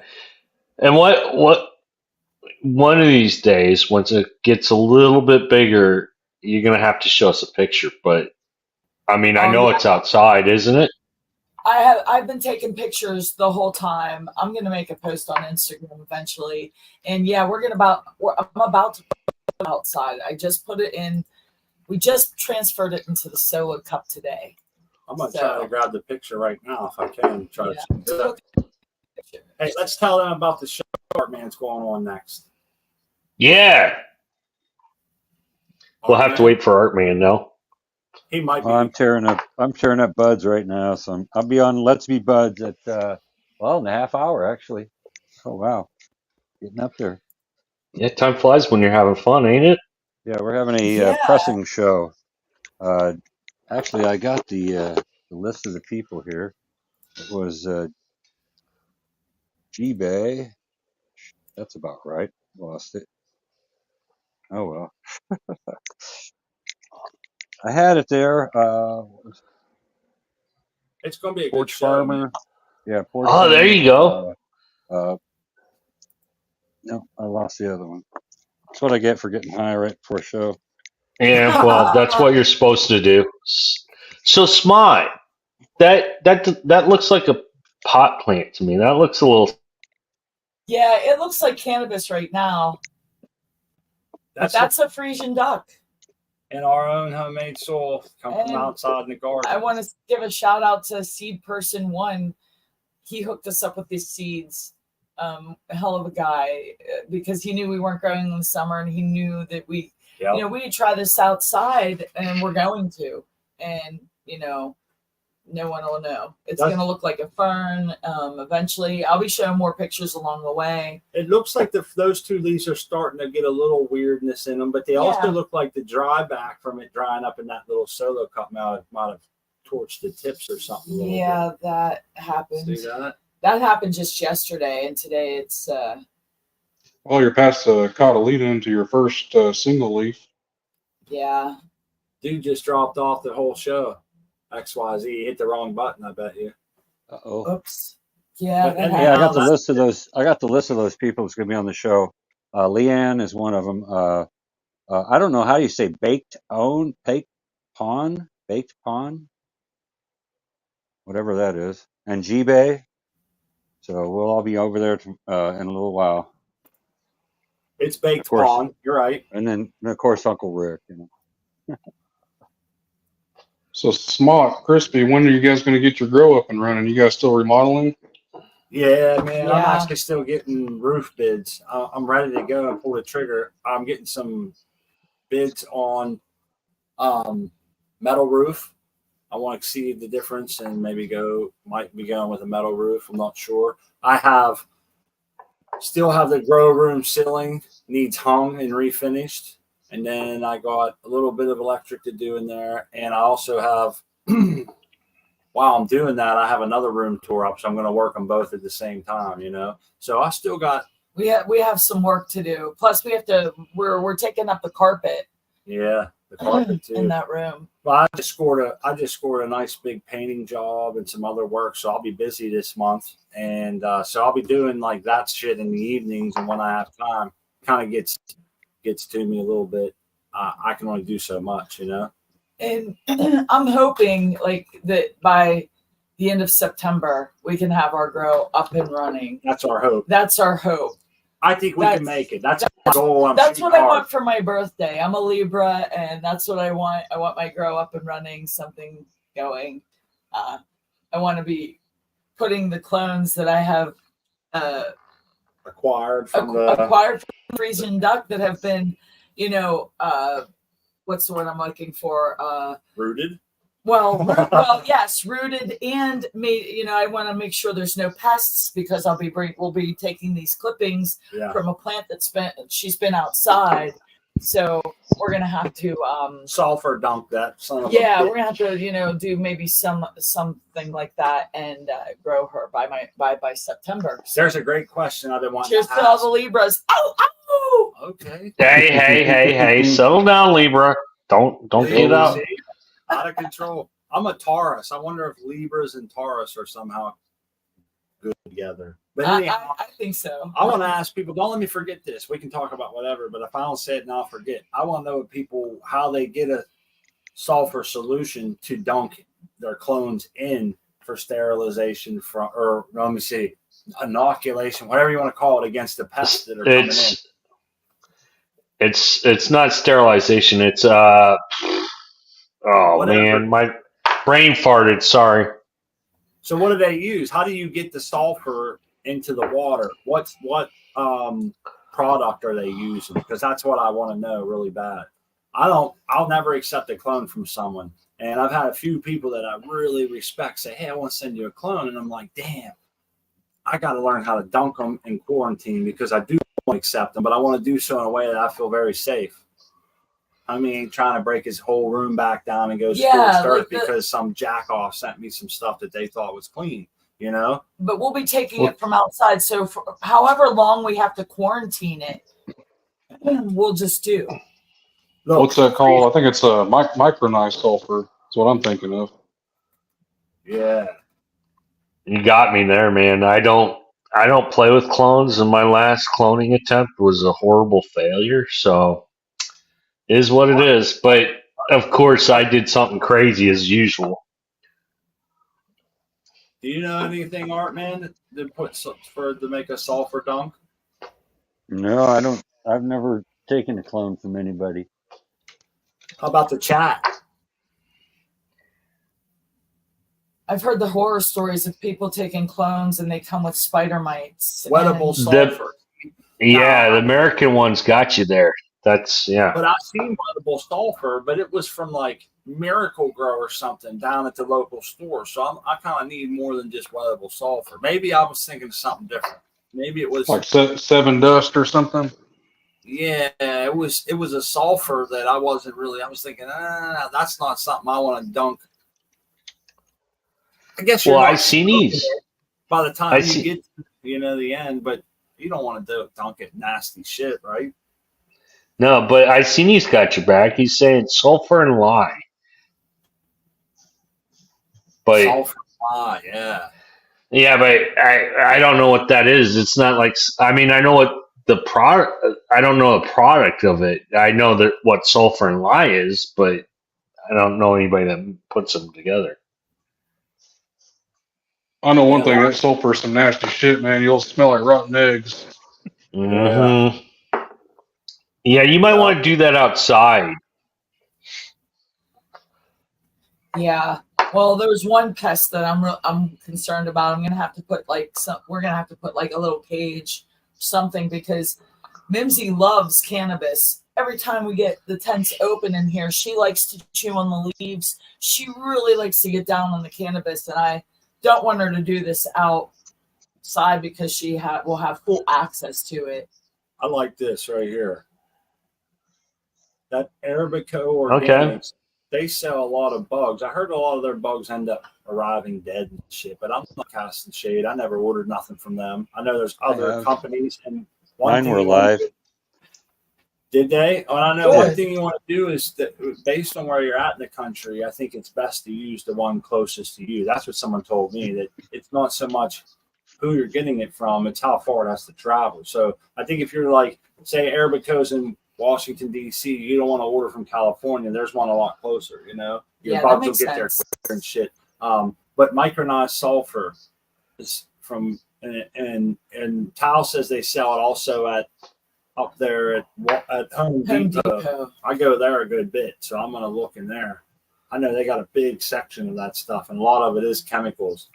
And what? One of these days, once it gets a little bit bigger, you're gonna have to show us a picture. But I mean, I know it's outside, isn't it? I've been taking pictures the whole time. I'm gonna make a post on Instagram eventually, and yeah, I'm about to put it outside. I just put it in. We just transferred it into the solo cup today. I'm gonna try to grab the picture right now if I can. Yeah. Hey, let's tell them about the show Art Man's going on next. Yeah. We'll have to wait for Art Man though. He might be. I'm tearing up buds right now, so I'll be on Let's Be Buds at in a half hour actually. Oh wow, getting up there. Yeah, time flies when you're having fun, ain't it? Yeah, we're having a pressing show. Actually, I got the list of the people here. It was G-Bay. That's about right. Lost it. Oh well. I had it there. It's going to be a Porch good show, Farmer. man. Yeah, Porch Oh, Farmer. there you go. No, I lost the other one. That's what I get for getting high right before a show. Yeah, well, that's what you're supposed to do. So, Smart, that looks like a pot plant to me. That looks a little. Yeah, it looks like cannabis right now. That's a Frisian duck. In our own homemade soil, come from outside in the garden. I want to give a shout out to Seed Person 1. He hooked us up with these seeds. A hell of a guy, because he knew we weren't growing in the summer, and he knew that we try this outside, and we're going to, and no one will know. It's going to look like a fern. Eventually, I'll be showing more pictures along the way. It looks like those two leaves are starting to get a little weirdness in them, but they also look like the dry back from it drying up in that little solo cup might have torched the tips or something. Yeah, that happened. See that? That happened just yesterday, and today it's. Well, you're past the cotyledon into your first single leaf. Yeah. Dude just dropped off the whole show. XYZ hit the wrong button, I bet you. Uh-oh. Oops. Yeah. I got the list of those. I got the list of those people who's going to be on the show. Leanne is one of them. I don't know how you say baked pawn, whatever that is, and G-Bay. So we'll all be over there in a little while. It's baked pawn. You're right. And then of course Uncle Rick. So Smart, Crispy, when are you guys going to get your grow up and running? You guys still remodeling? Yeah, man. I'm actually still getting roof bids. I'm ready to go and pull the trigger. I'm getting some bids on metal roof. I want to see the difference and might be going with a metal roof. I'm not sure. I still have the grow room ceiling needs hung and refinished. And then I got a little bit of electric to do in there. And I also have, while I'm doing that, I have another room tore up. So I'm going to work them both at the same time, So I still got. We have some work to do. Plus, we have to. We're taking up the carpet. Yeah, the carpet too in that room. Well, I just scored a nice big painting job and some other work. So I'll be busy this month, and so I'll be doing like that shit in the evenings. And when I have time, kind of gets to me a little bit. I can only do so much, And I'm hoping like that by the end of September we can have our grow up and running. That's our hope. I think we can make it. That's my goal. That's what I want for my birthday. I'm a Libra, and that's what I want. I want my grow up and running, something going. I want to be putting the clones that I have acquired from Frisian duck that have been, what's the word I'm looking for? Rooted. Well, yes, rooted and made. I want to make sure there's no pests because we'll be taking these clippings from a plant she's been outside. So we're gonna have to sulfur dump that. We're gonna have to do maybe something like that and grow her by September. So. There's a great question I've been wanting. Cheers to all the Libras. Oh. Okay. Hey! Settle down, Libra. Don't get out. Out of control. I'm a Taurus. I wonder if Libras and Taurus are somehow good together. But anyhow, I think so. I want to ask people, don't let me forget this. We can talk about whatever, but if I don't say it, now I'll forget. I want to know people how they get a sulfur solution to dunk their clones in for sterilization from, or let me see, inoculation, whatever you want to call it, against the pests that are coming in. It's not sterilization. It's oh Whatever. man, my brain farted. Sorry. So what do they use? How do you get the sulfur into the water? What product are they using? Because that's what I want to know really bad. I'll never accept a clone from someone. And I've had a few people that I really respect say, hey, I want to send you a clone. And I'm like, damn, I got to learn how to dunk them in quarantine because I do want to accept them, but I want to do so in a way that I feel very safe. I mean, trying to break his whole room back down and go start because some jack off sent me some stuff that they thought was clean, you know? But we'll be taking it from outside. So for however long we have to quarantine it, we'll just do. Look, what's that called? I think it's a micronized sulfur. That's what I'm thinking of. Yeah. You got me there, man. I don't play with clones, and my last cloning attempt was a horrible failure. So it is what it is. But of course, I did something crazy as usual. Do you know anything, Art, man, to make a sulfur dunk? No, I don't. I've never taken a clone from anybody. How about the chat? I've heard the horror stories of people taking clones and they come with spider mites. Wettable sulfur. The American ones got you there. That's, yeah. But I've seen wettable sulfur, but it was from like Miracle Grow or something down at the local store. So I kind of need more than just wettable sulfur. Maybe I was thinking of something different. Maybe it was like Seven Dust or something. Yeah, it was a sulfur that I wasn't really. I was thinking, that's not something I want to dunk. I guess you're. Well, I've seen these. By the time you get to, the end, but you don't want to dunk it nasty shit, right? No, but I seen he's got your back. He's saying sulfur and lye. But sulfur and lye, yeah. Yeah, but I don't know what that is. It's not like, I mean, I know what the product. I don't know a product of it. I know that what sulfur and lye is, but I don't know anybody that puts them together. I know one thing, that sulfur is some nasty shit, man. You'll smell like rotten eggs. Mm-hmm. Yeah, you might want to do that outside. Yeah. Well, there's one pest that I'm concerned about. We're gonna have to put like a little cage, something, because Mimsy loves cannabis. Every time we get the tents open in here, she likes to chew on the leaves. She really likes to get down on the cannabis, and I don't want her to do this outside because she will have full access to it. I like this right here. That Arabico Organics, they sell a lot of bugs. I heard a lot of their bugs end up arriving dead and shit, but I'm not casting shade. I never ordered nothing from them. I know there's other companies, and mine were live. Did they? Oh, I know one thing you want to do is that based on where you're at in the country, I think it's best to use the one closest to you. That's what someone told me, that it's not so much who you're getting it from, it's how far it has to travel. So I think if you're like, say, Arabico's in Washington, D.C., you don't want to order from California. There's one a lot closer, Your bugs will get there quicker and shit. But micronized sulfur is from, and Tal says they sell it also up there at Home Depot. I go there a good bit, so I'm going to look in there. I know they got a big section of that stuff, and a lot of it is chemicals.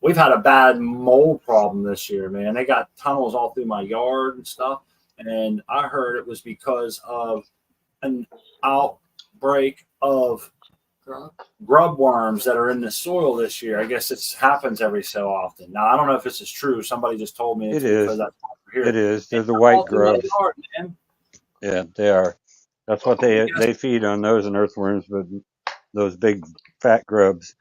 We've had a bad mold problem this year, man. They got tunnels all through my yard and stuff, and I heard it was because of an outbreak of grub worms that are in the soil this year. I guess it happens every so often. Now, I don't know if this is true. Somebody just told me it is. That's here. It is. They're the white grubs. Yeah, they are. That's what they feed on, those and earthworms, but those big fat grubs.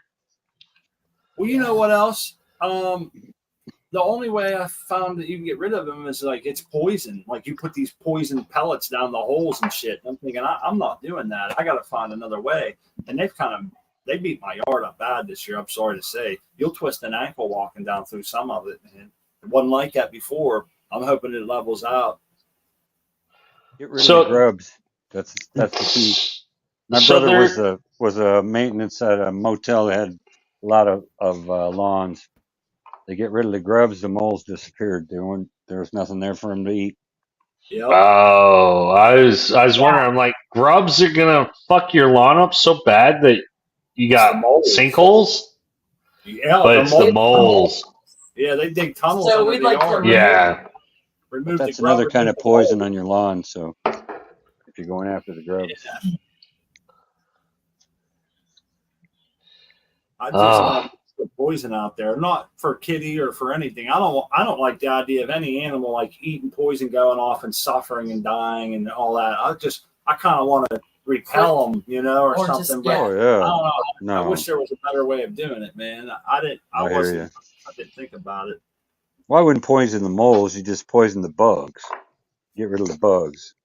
Well, you know what else? The only way I found that you can get rid of them is like it's poison. Like you put these poison pellets down the holes and shit. I'm thinking I'm not doing that. I got to find another way. And they beat my yard up bad this year. I'm sorry to say. You'll twist an ankle walking down through some of it, man. It wasn't like that before. I'm hoping it levels out. Get rid of the grubs. That's the key. My brother was a maintenance at a motel that had a lot of lawns. They get rid of the grubs, the moles disappeared. There was nothing there for them to eat. Yep. Oh, I was wondering. I'm like, grubs are gonna fuck your lawn up so bad that you It's the got moles. sinkholes, Yeah, but it's the moles. Yeah, they dig tunnels So under we'd the like to yard. Yeah. Remove That's the grub, another kind remove of the poison mold. on your lawn. So if you're going after the grubs, I just Ah. put poison out there, not for kitty or for anything. I don't like the idea of any animal like eating poison, going off and suffering and dying and all that. I kind of want to repel them, or Or just- something. yeah. But oh I yeah, don't know. I no, wish there was a better way of doing it, man. I hear you. didn't think about it. Well, I wouldn't poison the moles. You just poison the bugs. Get rid of the bugs.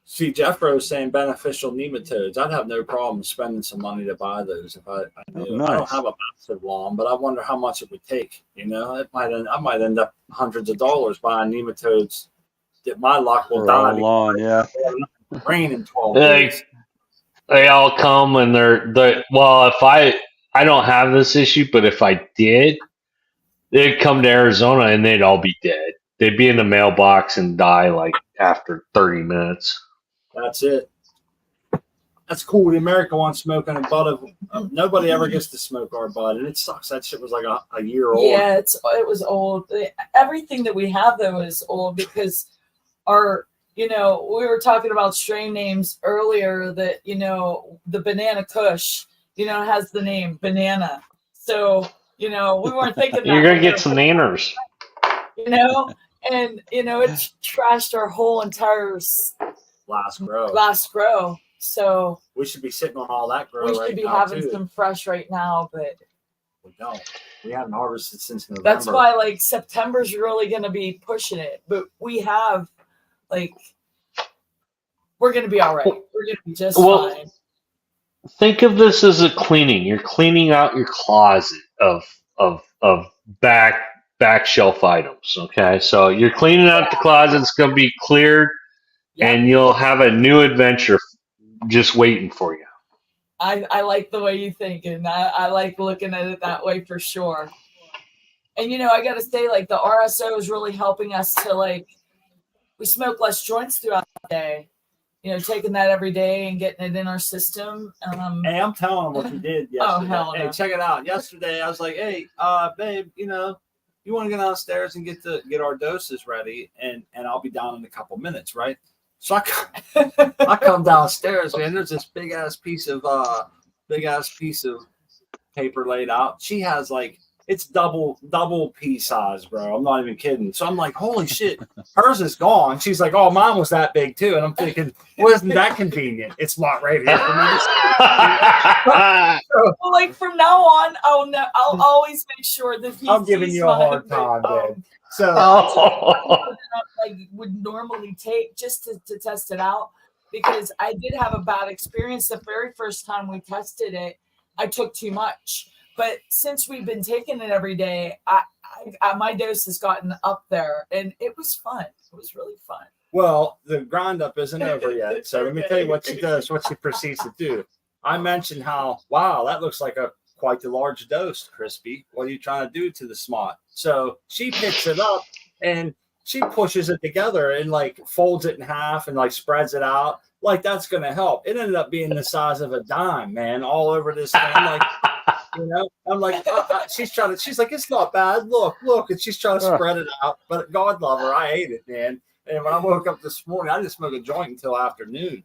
See, Jeffro's saying beneficial nematodes. I'd have no problem spending some money to buy those if I knew. Oh, nice. I don't have a massive lawn, but I wonder how much it would take. I might end up hundreds of dollars buying nematodes that my luck will For die. our lawn, yeah. Rain in 12 They days. they all come and they're well. If I don't have this issue, but if I did, they'd come to Arizona and they'd all be dead. They'd be in the mailbox and die like after 30 minutes. That's it. That's cool. The America wants smoking a butt of. Nobody ever gets to smoke our butt, and it sucks. That shit was like a year old. Yeah, it was old. Everything that we have though is old because we were talking about strain names earlier that the banana kush has the name banana. So we weren't thinking that You're gonna get some nanners. and it trashed our whole entire last grow. So We should be sitting on all that grow we right should be now, having too. some fresh right now, but We don't. We haven't harvested since November. that's why September's really going to be pushing it. But we have we're going to be all right. We're going to be just fine. Think of this as a cleaning. You're cleaning out your closet of back shelf items. Okay, so you're cleaning out the closet. It's going to be cleared, and you'll have a new adventure just waiting for you. I like the way you think, and I like looking at it that way for sure. And I got to say, the RSO is really helping us to we smoke less joints throughout the day. Taking that every day and getting it in our system. Hey, I'm telling them what you did yesterday. Oh, hell Hey, no. check it out. Yesterday, I was like, hey, babe, you want to go downstairs and get our doses ready, and I'll be down in a couple minutes, right? So I come downstairs, man. There's this big ass piece of paper laid out. She has it's double pea size, bro. I'm not even kidding. So I'm like, holy shit, hers is gone. She's like, oh, mine was that big too. And I'm thinking, well, isn't that convenient? It's not right here for me to see. Well, from now on, I'll always make sure that I'm giving you a hard time, man. So I would normally take just to test it out, because I did have a bad experience the very first time we tested it. I took too much. But since we've been taking it every day, I my dose has gotten up there, and it was fun. It was really fun. Well, the grind up isn't over yet. So let me tell you what she does, what she proceeds to do. I mentioned how, wow, that looks like quite the large dose, Crispy. What are you trying to do to the smot? So she picks it up and she pushes it together and folds it in half and spreads it out. That's going to help. It ended up being the size of a dime, man, all over this thing. I'm like, she's like, it's not bad. Look. And she's trying to spread it out. But God love her. I ate it, man. And when I woke up this morning, I didn't smoke a joint until afternoon.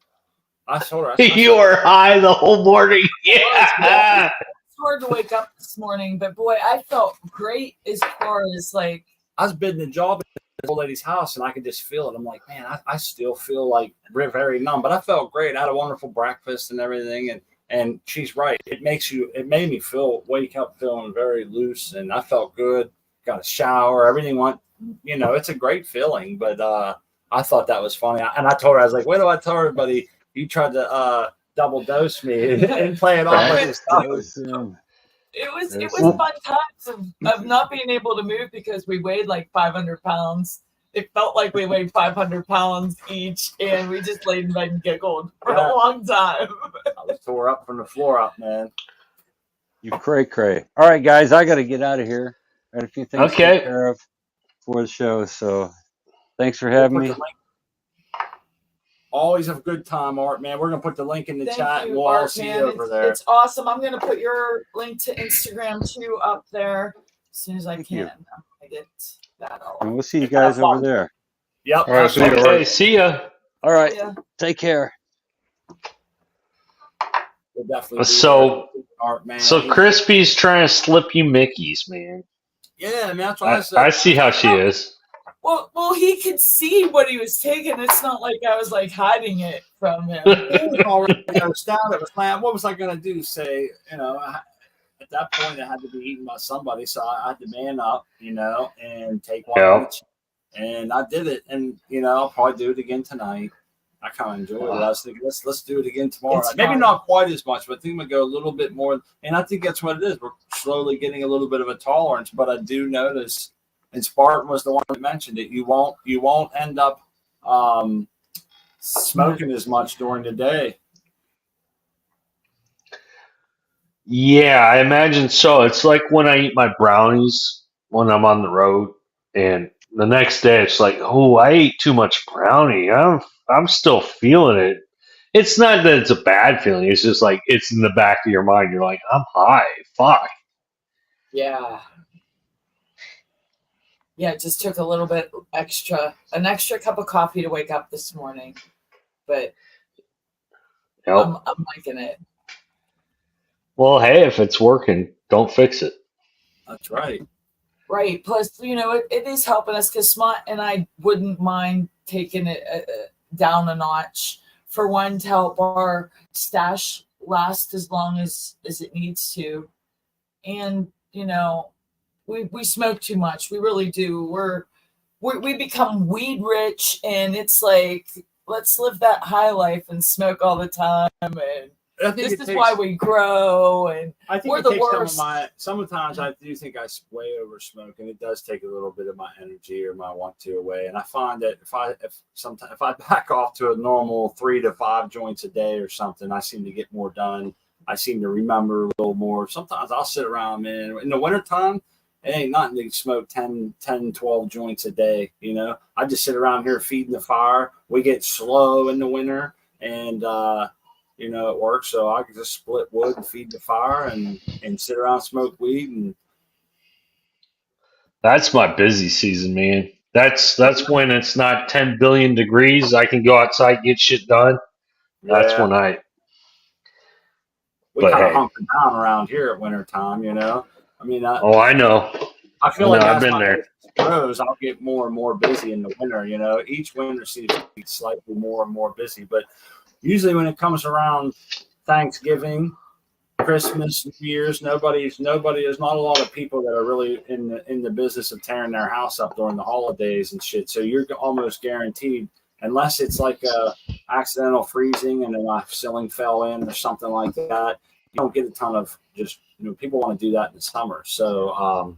I told her. You were high the whole morning. Yeah. It's hard to wake up this morning, but boy, I felt great as far as I was bidding a job at this old lady's house, and I could just feel it. I'm like, man, I still feel very numb, but I felt great. I had a wonderful breakfast and everything, and she's right. It made me wake up feeling very loose, and I felt good. Got a shower. Everything went, it's a great feeling. But I thought that was funny. And I told her, I was like, wait till I tell everybody you tried to double dose me and play it off like this. It was fun times of not being able to move because we weighed 500 pounds. It felt like we weighed 500 pounds each, and we just laid in bed and giggled for a long time. I was tore up from the floor up, man. You cray. All right, guys, I got to get out of here. I got a few things to take care of for the show. So thanks for having me. Always have a good time, Art, man. We're going to put the link in the chat and we'll all see you over there. It's awesome. I'm going to put your link to Instagram too up there as soon as I can. I get that all. And we'll see you guys over there. Yep. All right, see you. Okay, see ya. All right. Take care. We'll definitely So, Art, man. so Crispy's trying to slip you Mickeys, man. Yeah, man. That's what I said. I see how she is. Well, he could see what he was taking. It's not like I was like hiding it from him. It was already down. It was planned. What was I going to do? Say, at that point, it had to be eaten by somebody, so I had to man up, and take one each. And I did it, and I'll probably do it again tonight. I kind of enjoyed it. I was thinking, let's do it again tomorrow. Maybe not quite as much, but I think I'm gonna go a little bit more. And I think that's what it is. We're slowly getting a little bit of a tolerance, but I do notice. And Spartan was the one that mentioned it. You won't end up smoking as much during the day. Yeah, I imagine so. It's like when I eat my brownies when I'm on the road, and the next day it's like, oh, I ate too much brownie. I'm still feeling it. It's not that it's a bad feeling. It's just like it's in the back of your mind. You're like, I'm high. Fuck. Yeah. Yeah, it just took a little bit an extra cup of coffee to wake up this morning, but I'm liking it. Well, hey, if it's working, don't fix it. That's right. Right. Plus, it is helping us because Smart and I wouldn't mind taking it down a notch for one to help our stash last as long as it needs to. And, we smoke too much. We really do. We become weed rich, and it's like, let's live that high life and smoke all the time. And this is why we grow. And I think we're the worst. Sometimes I do think I way over smoke, and it does take a little bit of my energy or my want to away. And I find that if I back off to a normal 3 to 5 joints a day or something, I seem to get more done. I seem to remember a little more. Sometimes I'll sit around, man. In the wintertime, it ain't nothing to smoke 10, 12 joints a day. I just sit around here feeding the fire. We get slow in the winter, and it works. So I can just split wood and feed the fire and sit around and smoke weed. And that's my busy season, man. That's when it's not 10 billion degrees. I can go outside, get shit done. That's when we kind of hunker down around here at wintertime, I mean, I know. I feel like I've been there. Grows, I'll get more and more busy in the winter. Each winter seems to be slightly more and more busy. But usually, when it comes around Thanksgiving, Christmas, New Year's, there's not a lot of people that are really in the business of tearing their house up during the holidays and shit. So you're almost guaranteed, unless it's like a accidental freezing and then a ceiling fell in or something like that. You don't get a ton of just people want to do that in the summer. So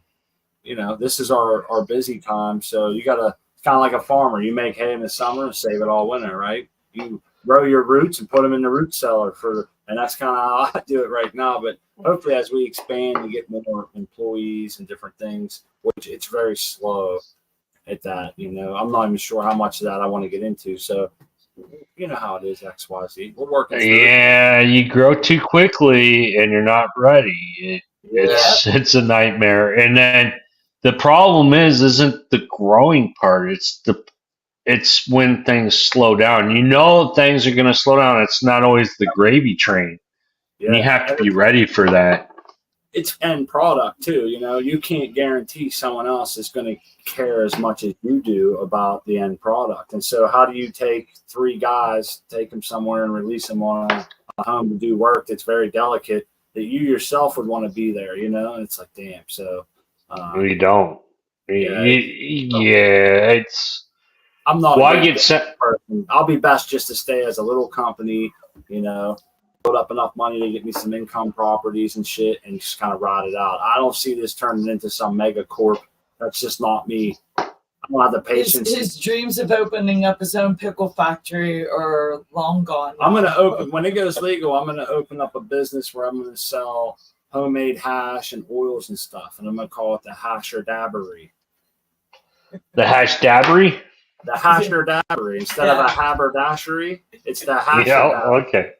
this is our busy time. So you gotta kind of like a farmer. You make hay in the summer and save it all winter, right? You grow your roots and put them in the root cellar and that's kind of how I do it right now. But hopefully, as we expand and get more employees and different things, which it's very slow at that. I'm not even sure how much of that I want to get into. So. You know how it is, XYZ. We're working. Yeah, you grow too quickly and you're not ready. It's a nightmare. And then the problem isn't the growing part. It's when things slow down. Things are going to slow down. It's not always the gravy train. Yeah. You have to be ready for that. It's end product too. You can't guarantee someone else is going to care as much as you do about the end product. And so how do you take 3 guys, take them somewhere and release them on a home to do work that's very delicate that you yourself would want to be there, and it's like, damn. So you don't. It's I'm not I get set person. I'll be best just to stay as a little company, build up enough money to get me some income properties and shit and just kind of ride it out. I don't see this turning into some mega corp. That's just not me. I don't have the patience. His dreams of opening up his own pickle factory are long gone. I'm going to open, when it goes legal, I'm going to open up a business where I'm going to sell homemade hash and oils and stuff, and I'm gonna call it the Hasher Dabbery. The hash dabbery? The Hasher Dabbery instead of a haberdashery. It's the Hasher Yeah, Dabbery. okay.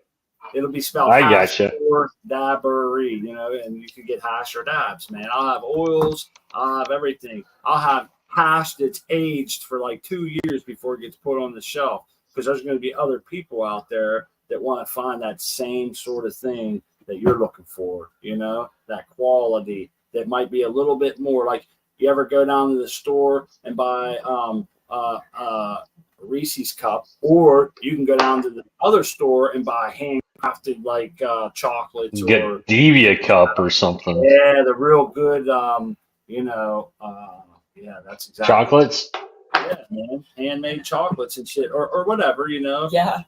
It'll be spelled I hash gotcha. or dabbery, you know, and you can get hash or dabs, man. I'll have oils, I'll have everything. I'll have hash that's aged for like 2 years before it gets put on the shelf, because there's going to be other people out there that want to find that same sort of thing that you're looking for, you know, that quality that might be a little bit more. Like, you ever go down to the store and buy Reese's cup, or you can go down to the other store and buy handcrafted like chocolates, Get or Devia cup or something. yeah, the real good yeah, that's exactly Chocolates? yeah, man, handmade chocolates and shit, or whatever, you know. Yeah.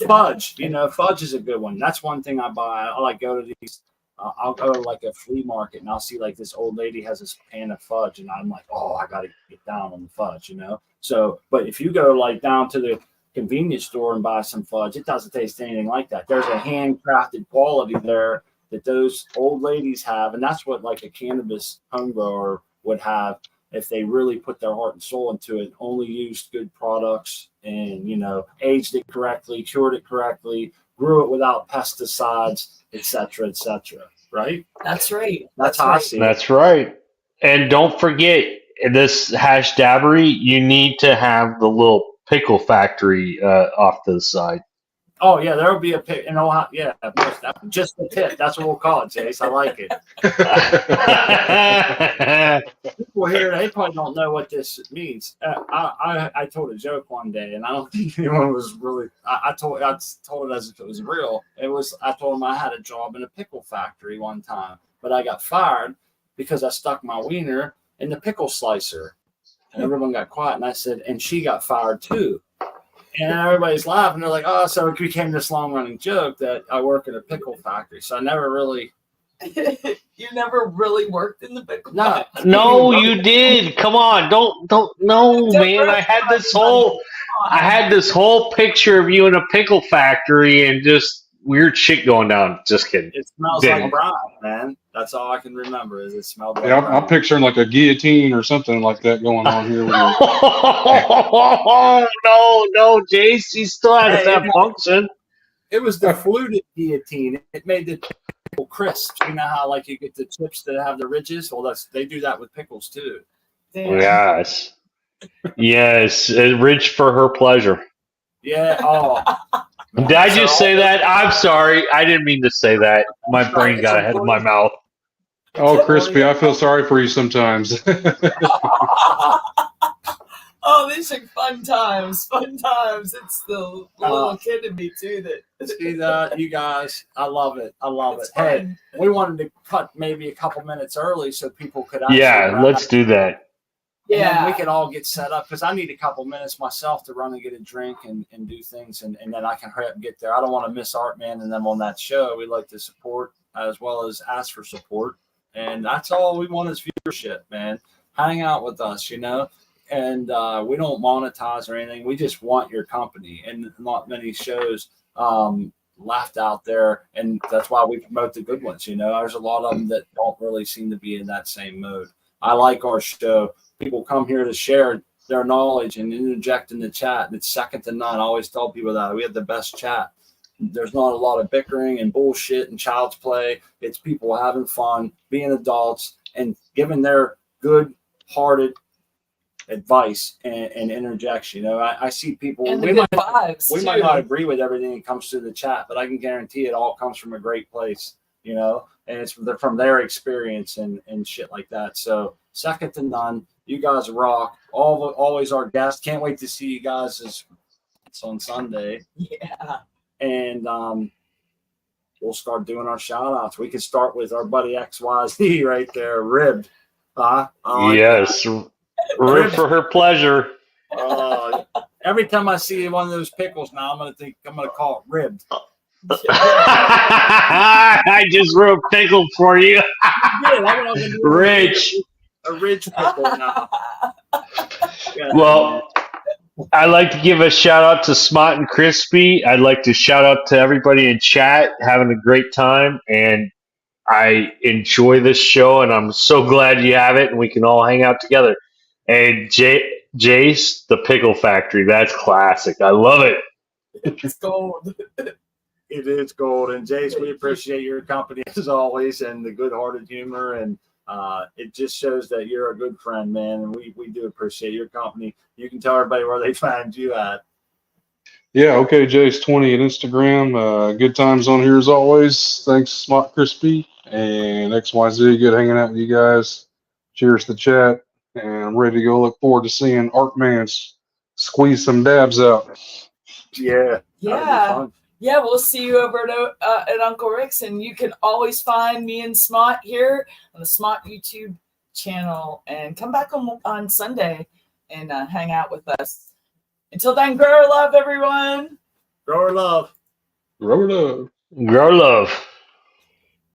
Fudge, you know, fudge is a good one. That's one thing I buy. I like go to these. I'll go to like a flea market and I'll see like this old lady has this pan of fudge, and I'm like, oh, I got to get down on the fudge, you know. So, but if you go like down to the convenience store and buy some fudge, it doesn't taste anything like that. There's a handcrafted quality there that those old ladies have, and that's what like a cannabis home grower would have if they really put their heart and soul into it. Only used good products, and you know, aged it correctly, cured it correctly, grew it without pesticides, etc., right? That's right. That's how I see it. That's right. And don't forget this hash dabbery, you need to have the little pickle factory off to the side. Oh yeah, there will be a pick, and yeah, just the tip. That's what we'll call it, Chase. I like it. People here, they probably don't know what this means. I told a joke one day, and I don't think anyone was really. I told it as if it was real. I told them I had a job in a pickle factory one time, but I got fired because I stuck my wiener in the pickle slicer, and everyone got quiet. And I said, and she got fired too. And everybody's laughing. They're like, oh, so it became this long running joke that I work at a pickle factory. So I never really. You never really worked in the pickle No. factory? No, you did. Come on. Don't no, man. I had this whole picture of you in a pickle factory and just weird shit going down. Just kidding. It smells like brine, man. That's all I can remember is it smelled like Yeah, brine. I'm picturing like a guillotine or something like that going on here. No, Jace, he still has that function. It was the fluted guillotine. It made the pickle crisp. You know how like you get the chips that have the ridges? Well, they do that with pickles too. Damn. Yes, rich for her pleasure. Yeah. Oh. Did I just say that? I'm sorry. I didn't mean to say that. My brain got ahead of my mouth. Oh, Crispy, I feel sorry for you sometimes. Oh, these are fun times. Fun times. It's the little kid in me too that. See that, you guys? I love it. It's Hey, fun. we wanted to cut maybe a couple minutes early so people could. Yeah, let's do that. And then Yeah. we can all get set up because I need a couple minutes myself to run and get a drink and do things, and then I can hurry up and get there. I don't want to miss Artman and them on that show. We like to support as well as ask for support, and that's all we want is viewership, man. Hang out with us, you know, and we don't monetize or anything. We just want your company, and not many shows left out there, and that's why we promote the good ones. You know, there's a lot of them that don't really seem to be in that same mode. I like our show. People come here to share their knowledge and interject in the chat. And it's second to none. I always tell people that we have the best chat. There's not a lot of bickering and bullshit and child's play. It's people having fun, being adults, and giving their good-hearted advice and interjection. You know, I see people. And the We good might, vibes. we too. might not agree with everything that comes through the chat, but I can guarantee it all comes from a great place. You know, and it's from their experience and shit like that. So second to none. You guys rock. Always our guest. Can't wait to see you guys. It's on Sunday. Yeah. And we'll start doing our shout outs. We could start with our buddy XYZ right there, Ribbed. Yes. Rib for her pleasure. Every time I see one of those pickles now, I'm gonna call it Ribbed. I just wrote pickle for you. Rich. A ridge pickle now. Well, I'd like to give a shout out to Smot and Crispy. I'd like to shout out to everybody in chat having a great time. And I enjoy this show, and I'm so glad you have it, and we can all hang out together. And Jace, the Pickle Factory, that's classic. I love it. It's gold. It is gold. And Jace, we appreciate your company as always and the good-hearted humor. And it just shows that you're a good friend, man. And we do appreciate your company. You can tell everybody where they find you at. Yeah, okay, Jace20 at Instagram. Good times on here as always. Thanks, Smart Crispy and XYZ. Good hanging out with you guys. Cheers to chat. And I'm ready to go. Look forward to seeing Artman squeeze some dabs out. Yeah. Yeah. Yeah, we'll see you over at Uncle Rick's, and you can always find me and Smot here on the Smot YouTube channel. And come back on Sunday and hang out with us. Until then, grow love, everyone. Grower love. Grow love. Grow love.